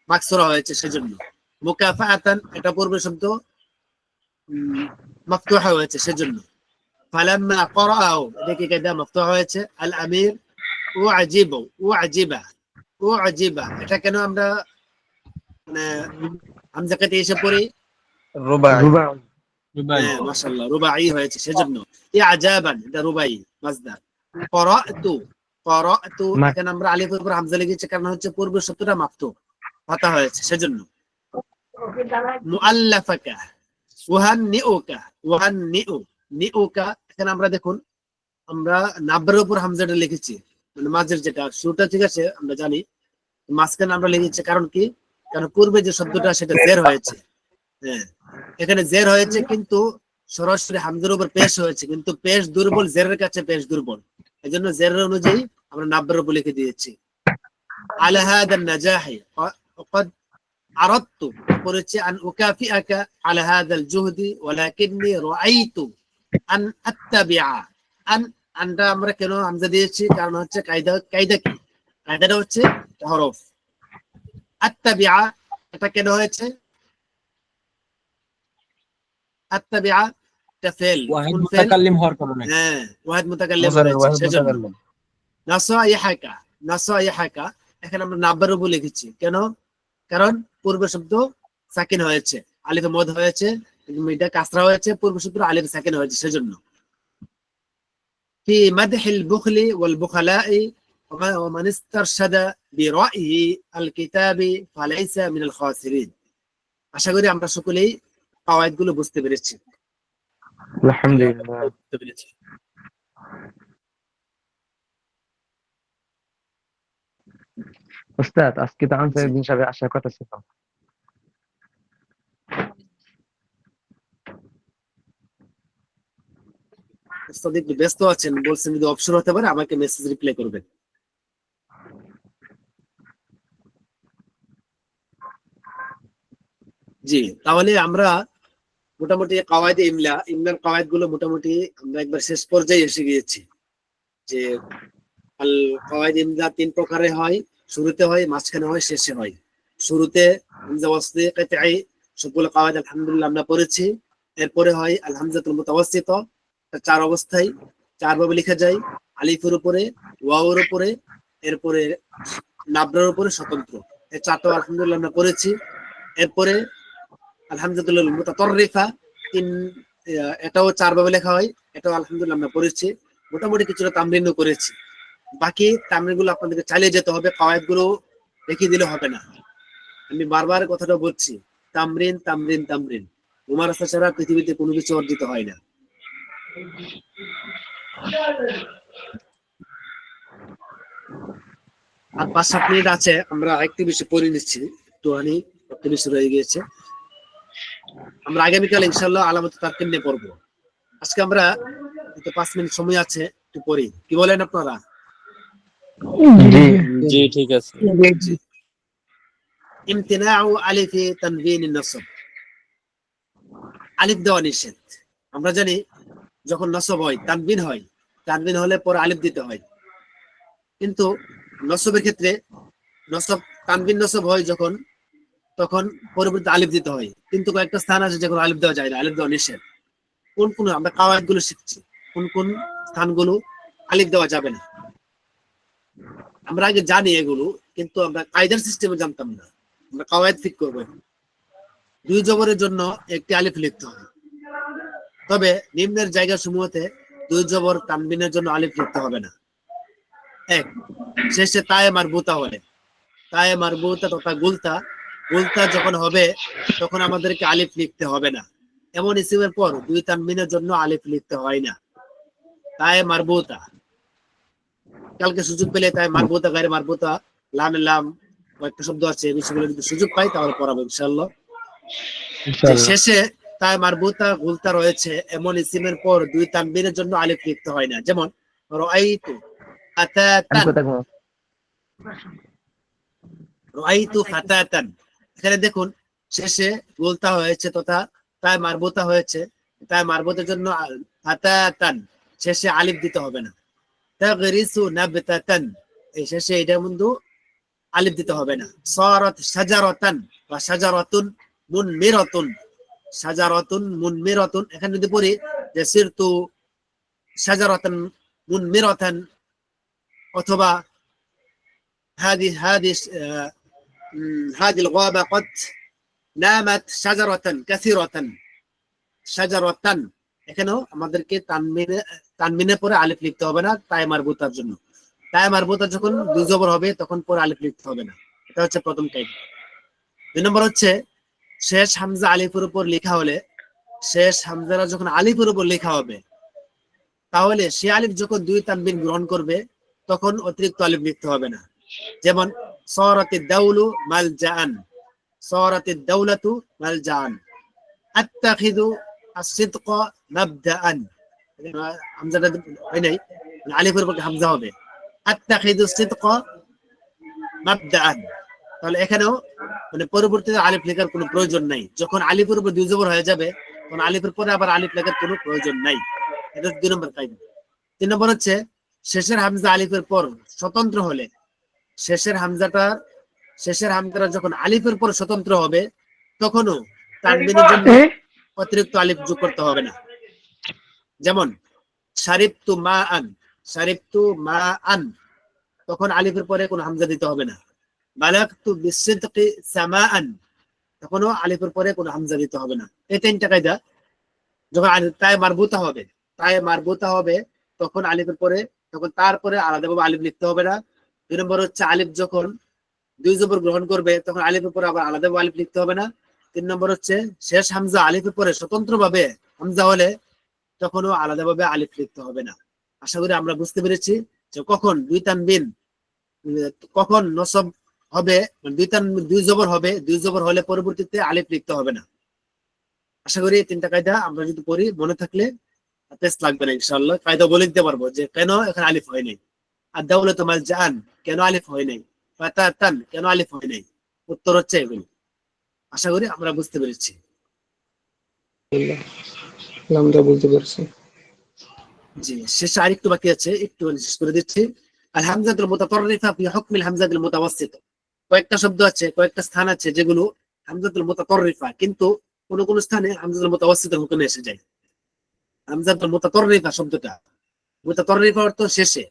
মাকসুরা হয়েছে সেজন্য। মুকাফাআতান এটা পূর্বের শব্দ মাফতুহা হয়েছে সেজন্য। ফালাম্মা ক্বরাআহু এটা কি কায়দা মাফতুহা হয়েছে। আল আমির উআজিবু, উআজিবা, উআজিবা এটা কেন আমরা মানে হামজা কেটে এসে পড়ি?
রুবাই
হ্যাঁ মাশাআল্লাহ, রুবাই হয়েছে সেজন্য। ইআজাবান এটা রুবাই মাসদার। ক্বরাআতু, ক্বরাআতু এখানে আমরা আলিফের উপর হামজা লিখেছি, কারণ হচ্ছে পূর্বের শব্দটা মাফতুহ ফাতা হয়েছে সেজন্য। মুআল্লাফাকা, ওয়াহান্নিউকা, ওয়াহান্নিউ, নিউকা এখানে আমরা দেখুন আমরা নাবরের উপর হামজাটা লিখেছি, মানে মাঝের যেটা শুরুটা ঠিক আছে আমরা জানি, মাঝখানে আমরা লিখেছি, কারণ কি? কারণ পূর্বে যে শব্দটা সেটা জের হয়েছে, হ্যাঁ এখানে জের হয়েছে কিন্তু সরাসরি হামজার উপর পেশ হয়েছে, কিন্তু পেশ দুর্বল, জেরের কাছে পেশ দুর্বল, এজন্য জেরের অনুযায়ী আমরা নাবরের উপর লিখে দিয়েছি। আলা হাদান নাজাহি وقد أردت পড়েছি আন উকাফিআকা আলা হাদাল জুহদি ওয়ালাকিন্নী রাআইতু আন আত্তাবিআ, আনটা আমরা কেন হামজা দিয়েছি? কারণ হচ্ছে কায়দা কি? কায়দাটা হচ্ছে হরফ। আত্তাবিআ এটা কেন হয়েছে? আত্তাবিআ এটা ফেল,
ওয়াহিদ মুতাকাল্লিম হওয়ার কারণে।
হ্যাঁ ওয়াহিদ মুতাকাল্লিম
মুজাররিদ
হয়েছে
ওয়াহিদ
সেজন্য।
মুতাকাল্লিম।
নাসাইহাকা, নাসাইহাকা এখানে আমরা নাব্বার উপর লিখেছি, কেন? কারণ পূর্ব শব্দ সাকিন হয়েছে, আলিফে মদ হয়েছে, এটা কাসরা হয়েছে, পূর্ব শব্দ আলিফে সাকিন হয়েছে সেজন্য। في مدح البخل والبخلاء ومن استرشد برأي الكتاب فليس من الخاسرين। আশা করি আমরা সকলেই কাওয়ায়েদগুলো বুঝতে পেরেছি।
আলহামদুলিল্লাহ।
বুঝতে পেরেছি।
উস্তাদ আজকে তো আনসার দিন হিসাবে আসার কথা ছিল।
উস্তাদ একটু ব্যস্ত আছেন, বলছেন যদি অপশন হতে পারে আমাকে মেসেজ রিপ্লাই করবেন। জি, তাহলে আমরা মোটামুটি কাওয়ায়েদে ইমলার কাওয়ায়েদ গুলো মোটামুটি আমরা একবার শেষ পর্যায়ে এসে গিয়েছি। যে আল কাওয়ায়েদ ইমলা 3 প্রকারে হয়, শুরুতে হয়, মাঝখানে হয়, শেষে হয়। শুরুতে হামজা ওয়াসলি কাতাই সবগুলো কাওয়ায়েদ আলহামদুলিল্লাহ আমরা পড়েছি। এরপরে হয় আল হামজাতুল মুতাওয়াসসিতা, একটা চার অবস্থায় চার ভাবে লেখা যায়, আলিফের উপরে, ওয়াওয়ের উপরে, এরপরে নাবরার উপরে স্বতন্ত্র। এই চারটা আলহামদুলিল্লাহ আমরা করেছি। এরপরে আলহামদুলিল্লাহ মুতাতাররিফা এটাও চার ভাবে লেখা হয়, এটাও আলহামদুলিল্লাহ আমরা করেছি। মোটামুটি কিছুটা তামরিনও করেছি। বাকি তামরিন গুলো আপনাদেরকে চালিয়ে যেতে হবে, কাওয়ায়েদ গুলো দেখিয়ে দিলে হবে না। আমি বারবার কথাটা বলছি, তামরিন তামরিন তামরিন। মুমারাসা ছাড়া পৃথিবীতে কোনো কিছু অর্জিত হয় না। আর 5-7 মিনিট আছে, আমরা আরেকটু বেশি পড়ে নিচ্ছি, একটুখানি একটু বেশি রয়ে গিয়েছে। আমরা আগামীকাল ইনশাআল্লাহ আলামত তারকিন নিয়ে পড়বো। আজকে আমরা 5 মিনিট সময় আছে, একটু পড়ি, কি বলেন আপনারা?
জি
জি ঠিক আছে।
ইমতিনাউ আলিফি তানবিন নসব, আলিফ দেওয়া নিষেধ। আমরা জানি যখন নসব হয়, তানবিন হয়, তানবিন হলে পরে আলিফ দিতে হয়। কিন্তু নসবের ক্ষেত্রে নসব তানবিন নসব হয় যখন, তখন পরবর্তী আলিফ দিতে হয়। কিন্তু কয়েকটা স্থান আছে যখন আলিফ দেওয়া যায় না, আলিফ দেওয়া নিষেধ। কোন কোন আমরা কাওয়ায়েদ গুলো শিখছি, কোন কোন স্থানগুলো আলিফ দেওয়া যাবে না। আমরা আগে জানি এগুলো, কিন্তু আমরা কায়দার সিস্টেমে জানতাম না। আমরা কাওয়ায়েদ ঠিক করবো। দুই জবরের জন্য একটি আলিফ লিখতে হবে, তবে নিম্নের জায়গা সমূহতে দুই জবর তানবিনের জন্য আলিফ লিখতে হবে না। এক, শেষে তায়ে মারবুতা হলে, তায়ে মারবুতা তথা গুলতা, গুলতা যখন হবে তখন আমাদেরকে আলিফ লিখতে হবে না। এমন ইসিমের পর দুই তানবিনের জন্য আলিফ লিখতে হয় না। তায়ে মারবুতা, কালকে সুযোগ পেলে তাই মারবুতা গায়ে মারবুতা, লাম লাম কয়েকটা শব্দ আছে, এই বিষয়গুলো যদি সুযোগ পাই তাহলে পড়াবো ইনশাআল্লাহ। যে শেষে তাই মারবুতা গুলতা রয়েছে এমন ইসিমের পর দুই তানবিনের জন্য আলিফ লিখতে হয় না। যেমন রাআইতু আতাতান, রাআইতু ফাতাতান। এখানে দেখুন শেষে গুলতা হয়েছে তথা তাই মারবুতা হয়েছে, তাই মারবুতের জন্য ফাতাতান শেষে আলিফ দিতে হবে না। তাগরিসু নাবতাতান, এই শেষে এটা বন্ধু আলিফ দিতে হবে না। সারাত শাজারাতান বা শাজারাতুন মুনমিরাতুন, শাজারাতুন মুনমিরাতুন, এখানে যদি পড়ি যে সিরতু শাজারাতান মুনমিরাতান, অথবা هذه هذه الغابة قد نامت شجرة كثيرة شجرة। এখানেও আমাদেরকে তানবিনের পরে আলিফ লিখতে হবে না তাই মারবুতার জন্য। তাই মারবুতা যখন দুই জবর হবে তখন পরে আলিফ লিখতে হবে না। এটা হচ্ছে প্রথম কায়দা। দুই নম্বর হচ্ছে শেষ হামজা আলিফের উপর লেখা হলে, শেষ হামজারা যখন আলিফের উপর লেখা হবে তাহলে সে আলিফ যখন দুই তানবিন গ্রহণ করবে তখন অতিরিক্ত আলিফ লিখতে হবে না। যেমন সারাতিদ দাউলু মালজাআন, সারাতিদ দাউলাতু মালজাআন, আত্তাখিযু as-sidqa মাবদাআন। হামজাটা হয় নাই, আলিফের উপর হামজা হবে, আত্তাখিযু as-sidqa মাবদাআন। তাহলে এখানেও মানে পরবর্তীতে আলিফ লেখার কোনো প্রয়োজন নাই। যখন আলিফের উপর দুই জবর হয়ে যাবে তখন আলিফের পরে আবার আলিফ লেখার কোনো প্রয়োজন নাই। এটা 2 নম্বর কায়দা। 3 নম্বর হচ্ছে শেষের হামজা আলিফের পর স্বতন্ত্র হলে, শেষের হামজাটা যখন আলিফের পর স্বতন্ত্র হবে তখনও তানবিনের জন্য অতিরিক্ত আলিফ যোগ করতে হবে না। যেমন শারিবতু মাআন, শারিবতু মাআন, তখন আলিফের পরে কোনো হামজা দিতে হবে না। বালাগতু বিসিদকি সামাআন, তখনও আলিফের পরে কোনো হামজা দিতে হবে না। এই 3টা কায়দা। যখন তায়ে মারবুতা হবে, তায়ে মারবুতা হবে তখন আলিফের পরে, তখন তারপরে আলাদাভাবে আলিফ লিখতে হবে না। 2 নম্বর হচ্ছে আলিফ যখন দুই জবর গ্রহণ করবে তখন আলিফের পরে আবার আলাদাভাবে আলিফ লিখতে হবে না। 3 নম্বর হচ্ছে শেষ হামজা আলিফের পরে স্বতন্ত্রভাবে হামজা হলে তখনও আলাদাভাবে আলিফ লিখতে হবে না। আশা করি আমরা বুঝতে পেরেছি যে কখন দুই তানবিন, কখন নসব হবে, দুই জবর হবে, দুই জবর হলে পরবর্তীতে আলিফ লিখতে হবে না। আশা করি এই 3টা কায়দা আমরা যদি পড়ি মনে থাকলে টেস্ট লাগবে না ইনশাআল্লাহ। কায়দা বলে দিতে পারবো যে কেন এখানে আলিফ হয় নাই, আর দাউলাতু মালজাআন কেন আলিফ হয় নাই, ফাতাতান কেন আলিফ হয় নাই। উত্তর হচ্ছে এগুলো। আশা করি আমরা বুঝতে পেরেছি।
আমরা বুঝতে পারছি।
জি, শেষে আরেকটু বাকি আছে, একটু শেষ করে দিচ্ছি। আল হামজাতুল মুতাতাররিফা ফি হুকমিল হামজাতিল মুতাওয়াসসিত, কয়েকটা শব্দ আছে, কয়েকটা স্থান আছে যেগুলো হামজাতুল মুতাতাররিফা কিন্তু কোন কোন স্থানে হামজাতুল মুতাওয়াসসিতের হুকুমে এসে যায়। হামজাতুল মুতাতাররিফা শব্দটা, মুতাতাররিফা অর্থ শেষে,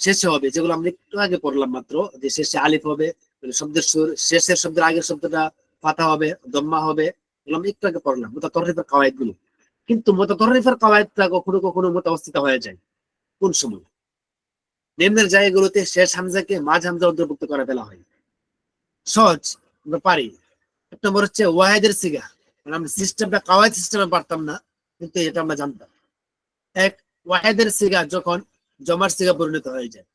শেষে হবে, যেগুলো আমরা একটু আগে পড়লাম মাত্র, যে শেষে আলিফ হবে, মানে শব্দের সুর, শেষের শব্দের আগের শব্দটা ফাতা হবে, দম্মা হবে, এগুলো আমরা একটু আগে পড়লাম মুতাতাররিফার কাওয়াইদ গুলো। কিন্তু মুতাতাররিফার কাওয়াইদটা কখনো কখনো মুতাওয়াসসিতা হয়ে যায়। কোন সময়? নিম্নের জায়গাগুলোতে শেষ হামজাকে মাঝ হামজা অন্তর্ভুক্ত করে ফেলা হয়। সহজ, আমরা পারি। এক নম্বর হচ্ছে ওয়াহিদের সিগা, মানে আমরা সিস্টেমটা কাওয়াইদ সিস্টেমে পারতাম না, কিন্তু এটা আমরা জানতাম। এক, ওয়াহিদের সিগা যখন জমার সিগা পরিণত হয়ে যায়,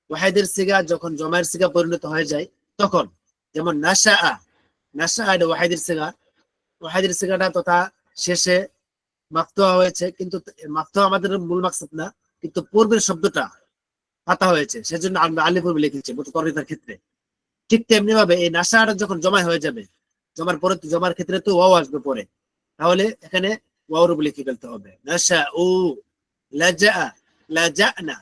ওয়াহিদের সিগা যখন জমার সিগা পরিণত হয়ে যায় তখন, যেমন নাশা, নাশা এটা ওয়াহিদের সিগা, ওয়াহিদের সিগাটা তথা শেষে মাফতুহা হয়েছে, কিন্তু মাফতুহা আমাদের মূল মাকসাদ না, কিন্তু পূর্বের শব্দটা ফাতা হয়েছে, সেজন্য আমরা আলিফ পূর্বে লিখেছি মুতাতাররিফার ক্ষেত্রে। ঠিক তেমনি ভাবে এই নাশাটা যখন জমা হয়ে যাবে, জমার পরে, জমার ক্ষেত্রে তো ওয়াও আসবে পরে, তাহলে এখানে ওয়াওর উপর লিখে ফেলতে হবে। নাশা ও লাজা, লাজানা,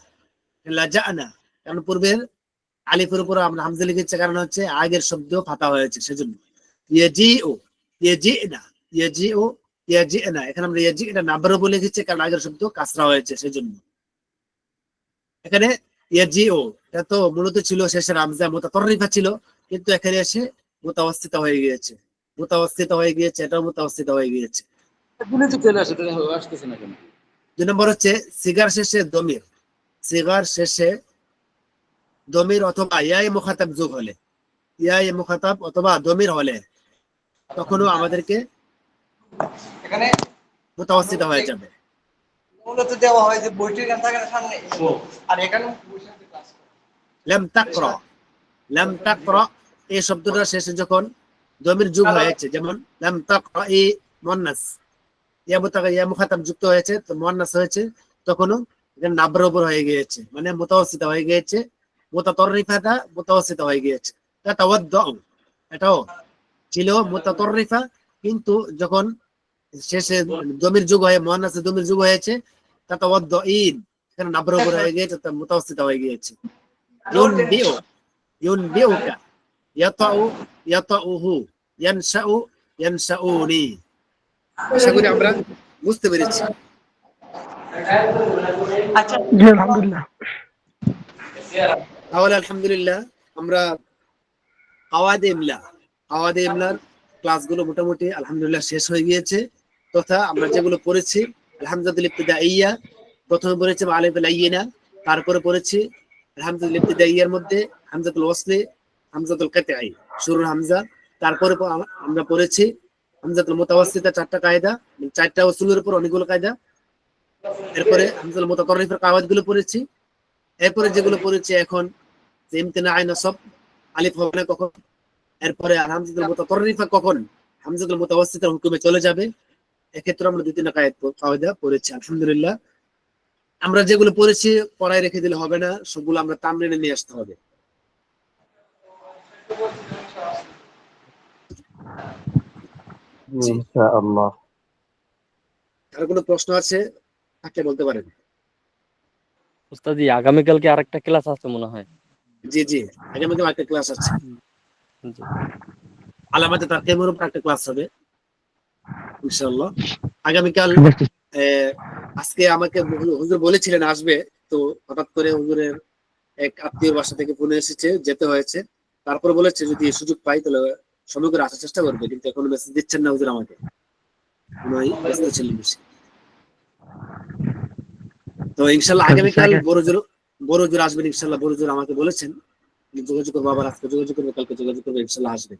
লাজানা, কারণ পূর্বের আলিফের উপর আমরা হামজা লিখেছি, কারণ হচ্ছে আগের শব্দ ফাতা হয়েছে, সেজন্য। ইয়াজিউ, ইয়াজিনা, ইয়াজিউ, ইয়াজিনা, এখানে আমরা ইয়াজিনা নাবার উপর লিখেছি, কারণ আগের শব্দ কাসরা হয়েছে, সেজন্য। এখানে ইয়াজিউ এটা তো মূলত ছিল শেষের হামজা মুতাতাররিফা ছিল, কিন্তু এখানে এসে মুতাওয়াসসিত হয়ে গিয়েছে, মুতাওয়াসসিত হয়ে গিয়েছে, এটাও মুতাওয়াসসিত হয়ে গিয়েছে।
এগুলো তো চলে আসে, তাহলে আসতেছে না কেন?
2 নম্বর হচ্ছে সিগার শেষে দমির, সিগার শেষে দমির অথবা ইয়ায়ে মুখাতাব যোগ হলে, ইয়ায়ে মুখাতাব অথবা দমির হলে তখনও আমাদেরকে
এখানে
মুতাওয়াসসিত হয়ে যাবে।
মূলত দেওয়া হয় যে বইটির গান থাকে না সামনে, আর এখানে
লাম তাকরা, লাম তাকরা এই শব্দটা শেষে যখন দমির যোগ হয়েছে, যেমন লাম তাকরা ই মুয়ান্নাস, ইয়া মুতাকা ইয়া মুখাতাব যুক্ত হয়েছে, তো মুয়ান্নাস হয়েছে, তখনও এখানে নাবর উপর হয়ে গিয়েছে, মানে মুতাওয়াসসিত হয়ে গিয়েছে, মুতাতাররিফাটা মুতাওয়াসসিত হয়ে গিয়েছে। তাতাওয়াদ্দাউ এটাও ছিল মুতাতাররিফা, কিন্তু যখন শেষে দমির যুগ হয়ে মুয়ান্নাসে দমির যুগ হয়েছে, তাতাওয়াদ্দাইন, এখানে নাবর উপর হয়ে গিয়েছে, তো মুতাওয়াসসিত হয়ে গিয়েছে। ইউনবিউ, ইউনবিউকা, ইয়াতাউ, ইয়াতাউহু, ইয়ানশাউ, ইয়ানশাউনি। আশা করি আমরা বুঝতে পেরেছি।
আচ্ছা
জি আলহামদুলিল্লাহ।
তাহলে আলহামদুলিল্লাহ আমরা কাওয়াইদে ইমলা, কাওয়াইদে ইমলার ক্লাসগুলো মোটামুটি আলহামদুলিল্লাহ শেষ হয়ে গিয়েছে, তথা আমরা যেগুলো পড়েছি আলহামদুলিল্লাহ ইবতিদাইয়া, প্রথমে পড়েছি আলিফ লাইয়িনা, তারপরে পড়েছি আলহামদুলিল্লাহ ইবতিদাইয়ার মধ্যে হামজাতুল ওয়াসলি, হামজাতুল কাতঈ, শুরুর হামজা, তারপরে আমরা পড়েছি হামজাতুল মুতাওয়াসসিতা, 4টা কায়দা, 4টা উসুলের উপর অনেকগুলো কায়দা। এরপরে হামজাতুল মুতাতাররিফের কাওয়াইদগুলো পড়েছি। এরপরে যেগুলো পড়েছি এখন, যে ইমতিনাই নসব, আলিফ হবে না কখন, এরপরে হামজাতুল মুতাতাররিফা কখন হামজাতুল মুতাওয়াসসিতার হুকুমে চলে যাবে, এক্ষেত্রে আমরা 2-3টা কায়দা পড়েছি আলহামদুলিল্লাহ। আমরা যেগুলো পড়েছি পড়ায় রেখে দিলে হবে না, সবগুলো আমরা তামরিনে নিয়ে আসতে হবে।
ইনশাআল্লাহ।
আর কোনো প্রশ্ন আছে থাকলে বলতে পারেন।
উস্তাদ জি, আগামীকালকে আরেকটা ক্লাস আছে মনে হয়।
জি জি, আগামীকাল একটা ক্লাস আছে,
জি।
আলামাতে তারকিমের উপর একটা ক্লাস হবে ইনশাআল্লাহ আগামীকাল। আজকে আমাকে হুজুর বলেছিলেন আসবে, তো হঠাৎ করে হুজুরের এক আত্মীয় বাসা থেকে ফোন এসেছে, যেতে হয়েছে। তারপর বলেছে যদি সুযোগ পাই তাহলে সময় করে আসার চেষ্টা করবে, কিন্তু এখনো মেসেজ দিচ্ছেন না হুজুর আমাকে, ব্যস্ত ছিলেন বেশি। তো ইনশাল্লাহ আগামীকাল বড় জোর আসবেন ইনশাল্লাহ, বড় জোর আমাকে বলেছেন যোগাযোগ করবো, আবার আজকে যোগাযোগ করবো, কালকে যোগাযোগ করবো, ইনশাল্লাহ আসবেন।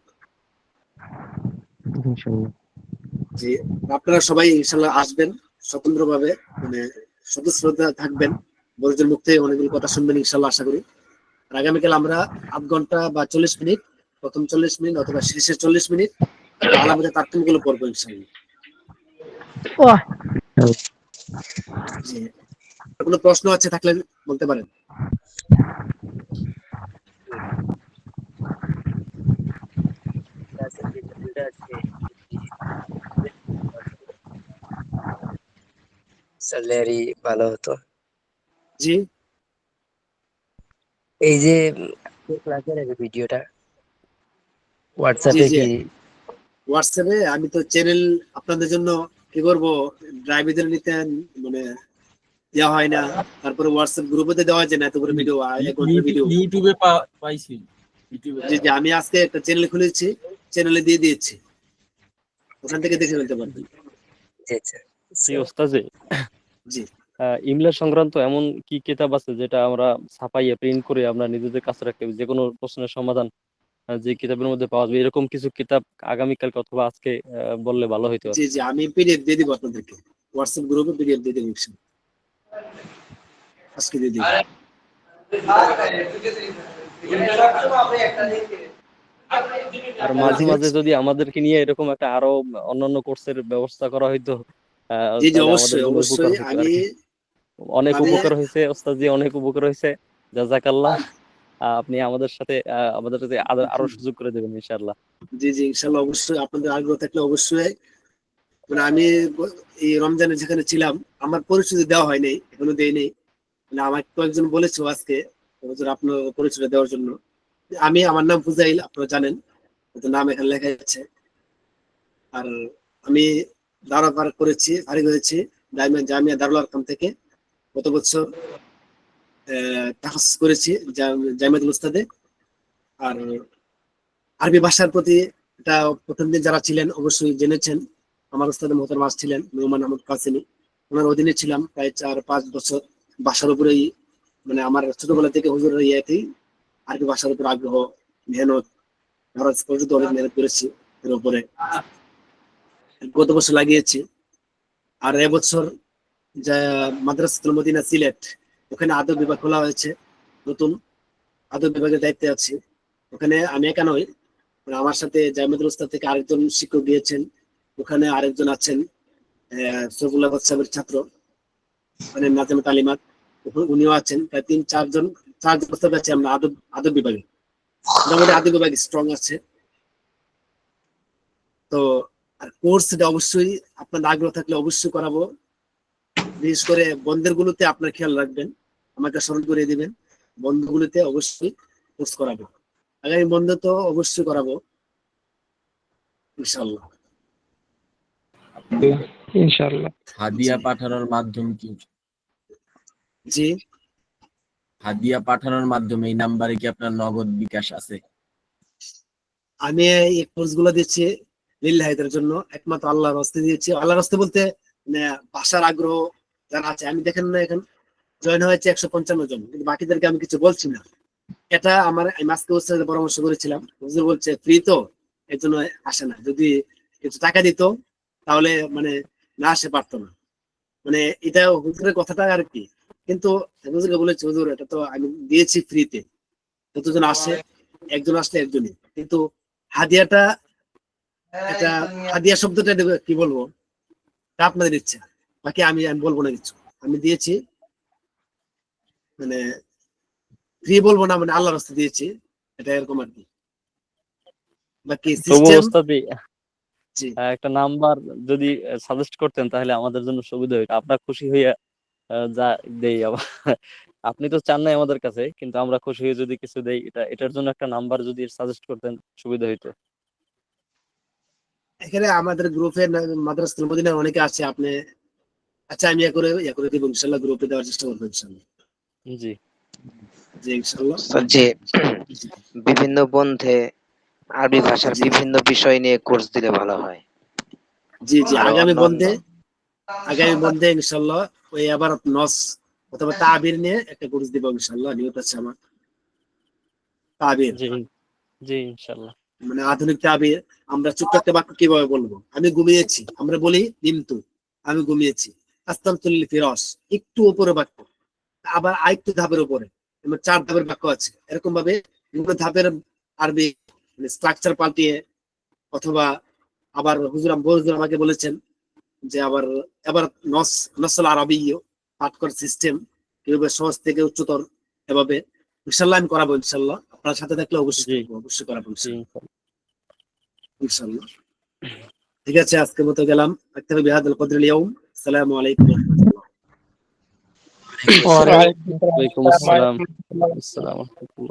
জি, আপনারা সবাই ইনশাল্লাহ আসবেন স্বতন্ত্রভাবে, মানে সদস্যতা থাকবেন, বড়জোর মুখ থেকে অনেকগুলো কথা শুনবেন ইনশাল্লাহ আশা করি। আর আগামীকাল আমরা আধ ঘন্টা বা 40 মিনিট, প্রথম 40 মিনিট অথবা শেষের 40 মিনিট আলামতে তারতম্যগুলো পড়বো ইনশাল্লাহ। জি, কোনো প্রশ্ন আছে থাকলে বলতে পারেন।
স্যালারি ভালো হতো।
জি,
এই যে ক্লাসের ভিডিওটা হোয়াটসঅ্যাপে কি?
হোয়াটসঅ্যাপে আমি তো চ্যানেল আপনাদের জন্য কি করবো, ড্রাইভারদের নিতে মানে দেওয়া হয় না, তারপরে হোয়াটসঅ্যাপ গ্রুপে দেওয়া যায় না, এত করে ভিডিও, 1 ঘন্টার ভিডিও।
ইউটিউবে পাইছি ইউটিউবে।
জি জি, আমি আজকে একটা চ্যানেল খুলেছি, চ্যানেলে দিয়ে দিয়েছি, ওখান থেকে দেখে ফেলতে পারবেন।
আচ্ছা
জি ওস্তাজি,
জি
ইমলা সংক্রান্ত এমন কি কিতাব আছে যেটা আমরা ছাপাইয়া প্রিন্ট করে আমরা নিজেদের কাছে রাখতে পারি, যে কোনো প্রশ্নের সমাধান যে কিতাবের মধ্যে পাওয়া যাবে, এরকম কিছু কিতাব আগামীকালকে অথবা আজকে বললে ভালো হইতো আর
জি
কি।
জি, আমি পিডিএফ দিয়ে দিব আপনাদেরকে, হোয়াটসঅ্যাপ গ্রুপে পিডিএফ দিয়ে দেবো আজকে দিয়ে দিব।
আর মাঝে মাঝে যদি আমাদেরকে নিয়ে এরকম একটা আরো অন্যান্য কোর্সের ব্যবস্থা করা হইতো,
জি জি,
তাহলে আমাদের
অবশ্যই
জন্য উপকার
অবশ্যই।
হইতো আর
আমি
কি। অনেক
আমি
উপকার হয়েছে ওস্তাদজি, অনেক উপকার হয়েছে। জাযাকাল্লাহ। আপনি আমাদের সাথে আমাদের সাথে আরো সুযোগ করে দেবেন ইনশাআল্লাহ।
জি জি, ইনশাল্লাহ অবশ্যই, আপনাদের আগ্রহ থাকলে অবশ্যই। মানে আমি এই রমজানে যেখানে ছিলাম, আমার পরিচয় দেওয়া হয়নি, এখনো দেয়নি। মানে আমাকে কয়েকজন বলেছে আজকে হুজুর আপনার পরিচয় দেওয়ার জন্য। আমার নাম ফুজাইল, আপনারা জানেন, হয়তো নাম এখানে লেখা যাচ্ছে। আর আমি দাওরা পার করেছি, ফারিগ হয়েছি জামিয়া দারুল আরকাম থেকে গত বছর। তাহাস করেছি জামিয়াতুল উস্তাদে। আর আরবি ভাষার প্রতি এটা প্রথম দিন যারা ছিলেন অবশ্যই জেনেছেন, আমার উস্তাদ মোহতারাম ছিলেন নোমান আহমদ কাসিমি, ওনার অধীনে ছিলাম প্রায় 4-5 বছর। ভাষার উপরেই মানে আমার ছোটবেলা থেকে হুজুরের ইয়েতেই আরবি ভাষার উপর আগ্রহ, মেহনত, খরচ পর্যন্ত অনেক মেহনত করেছি এর উপরে, গত বছর লাগিয়েছি। আর এবছর যা মাদ্রাসাতুল মদিনা সিলেট, ওখানে আদব বিভাগ খোলা হয়েছে, নতুন আদব বিভাগের দায়িত্বে আছি। ওখানে আমি একা নই, মানে আমার সাথে জামিয়াতুল উস্তাদ থেকে আরেকজন শিক্ষক গিয়েছেন, ওখানে আরেকজন আছেন সফুল্লাহ সাহেবের ছাত্র, মানে নাজেমা তালিমাত, উনিও আছেন। প্রায় 3-4 জন উস্তাদ আছে আমরা আদব বিভাগে। মোটামুটি আদব বিভাগ স্ট্রং আছে। তো আর কোর্স এটা অবশ্যই আপনার আগ্রহ থাকলে অবশ্যই করাবো। বিশেষ করে বন্ধের গুলোতে আপনার খেয়াল রাখবেন, আমাকে স্মরণ করে দিবেন, বন্ধগুলোতে অবশ্যই কোর্স করাবো। আগামী বন্ধ তো অবশ্যই করাবো ইনশাআল্লাহ।
ইনশাআল্লাহ।
হাদিয়া পাঠানোর মাধ্যম কি?
জি,
হাদিয়া পাঠানোর মাধ্যমে এই নাম্বারে কি আপনার নগদ বিকাশ আছে?
আমি এই কোর্স গুলো দিচ্ছি লিল্লাহিদের জন্য, একমাত্র আল্লাহর রাস্তে দিয়েছি। আল্লাহর রাস্তে বলতে মানে ভাষার আগ্রহ যারা আছে, আমি দেখেন না এখন জয়েন হয়েছে 155 জন, কিন্তু বাকিদেরকে আমি কিছু বলছি না। এটা আমি আজকে ওর সাথে পরামর্শ করেছিলাম, হুজুর বলছে ফ্রি তো এর জন্য আসে না, যদি কিছু টাকা দিত তাহলে মানে না আসে পারতো না। মানে এটা হুজুরের কথাটা আর কি, কিন্তু হুজুরকে বলেছে হুজুর এটা তো আমি দিয়েছি ফ্রিতে, যতজন আসে, একজন আসলে একজনই, কিন্তু হাদিয়াটা, এটা হাদিয়া শব্দটা কি বলবো, তা আপনাদের ইচ্ছা। বাকি আমি বলবো না কিছু, আমি দিয়েছি মানে ফ্রি বলবো না, মানে আল্লাহর রাস্তায় দিয়েছি, এটা এরকম আর কি। বাকি
তবু
সিস্টেম,
ওস্তাদি
জি
একটা নাম্বার যদি সাজেস্ট করতেন তাহলে আমাদের জন্য সুবিধা হইতো। আপনার খুশি হইয়া যা দেই আবার। আপনি তো চান নাই আমাদের কাছে, কিন্তু আমরা খুশি হয়ে যদি কিছু দেই, এটার জন্য একটা নাম্বার যদি সাজেস্ট করতেন সুবিধা হইতো।
এখানে আমাদের গ্রুপে মাদ্রাসাতুল মদিনার অনেকে আছে, আপনি আচ্ছা আমি ইয়া করে দিব ইনশাআল্লাহ, গ্রুপে দেওয়ার চেষ্টা করবো ইনশাআল্লাহ।
জি
জি ইনশাআল্লাহ।
যে বিভিন্ন বন্ধে আরবি ভাষার
জি
বিভিন্ন বিষয় নিয়ে কোর্স দিলে ভালো হয়।
জি জি,
আরো অন্যান্য
আগামী বন্ধে ইনশাআল্লাহ ওই আবার নস অথবা তাবির নিয়ে একটা কোর্স দিব ইনশাআল্লাহ, নিয়ত আছে আমার। তাবির
জি জি ইনশাল্লাহ।
মানে আধুনিক তাবির, আমরা চুপ থাকতে বাক্য কিভাবে বলবো, আমি ঘুমিয়েছি আমরা বলি কিন্তু, আমি ঘুমিয়েছি। আস্তামতুল ফিরস, একটু উপরে বাক্য, আবার আরেকটু ধাপের উপরে, 4 ধাপের বাক্য আছে, এরকম ভাবে বিভিন্ন ধাপের আরবি স্ট্রাকচার পাল্টিয়ে, অথবা আবার হুজুর আমাকে বলেছেন যে আবার নসল আরবি পাঠ করার সিস্টেম কিভাবে সহজ থেকে উচ্চতর, এভাবে ইনশাল্লাহ আমি করাবো ইনশাল্লাহ। আপনার সাথে থাকলে অবশ্যই
জি
করবো, অবশ্যই করাবো
জি
ইনশাল্লাহ। ঠিক আছে, আজকের মতো গেলাম। আক্তার বিহাদুল কদরুল ইয়াউম। আসসালামু আলাইকুম ওয়া রাহমাতুল্লাহ।
ওয়ালাইকুম আসসালাম। আসসালামু আলাইকুম।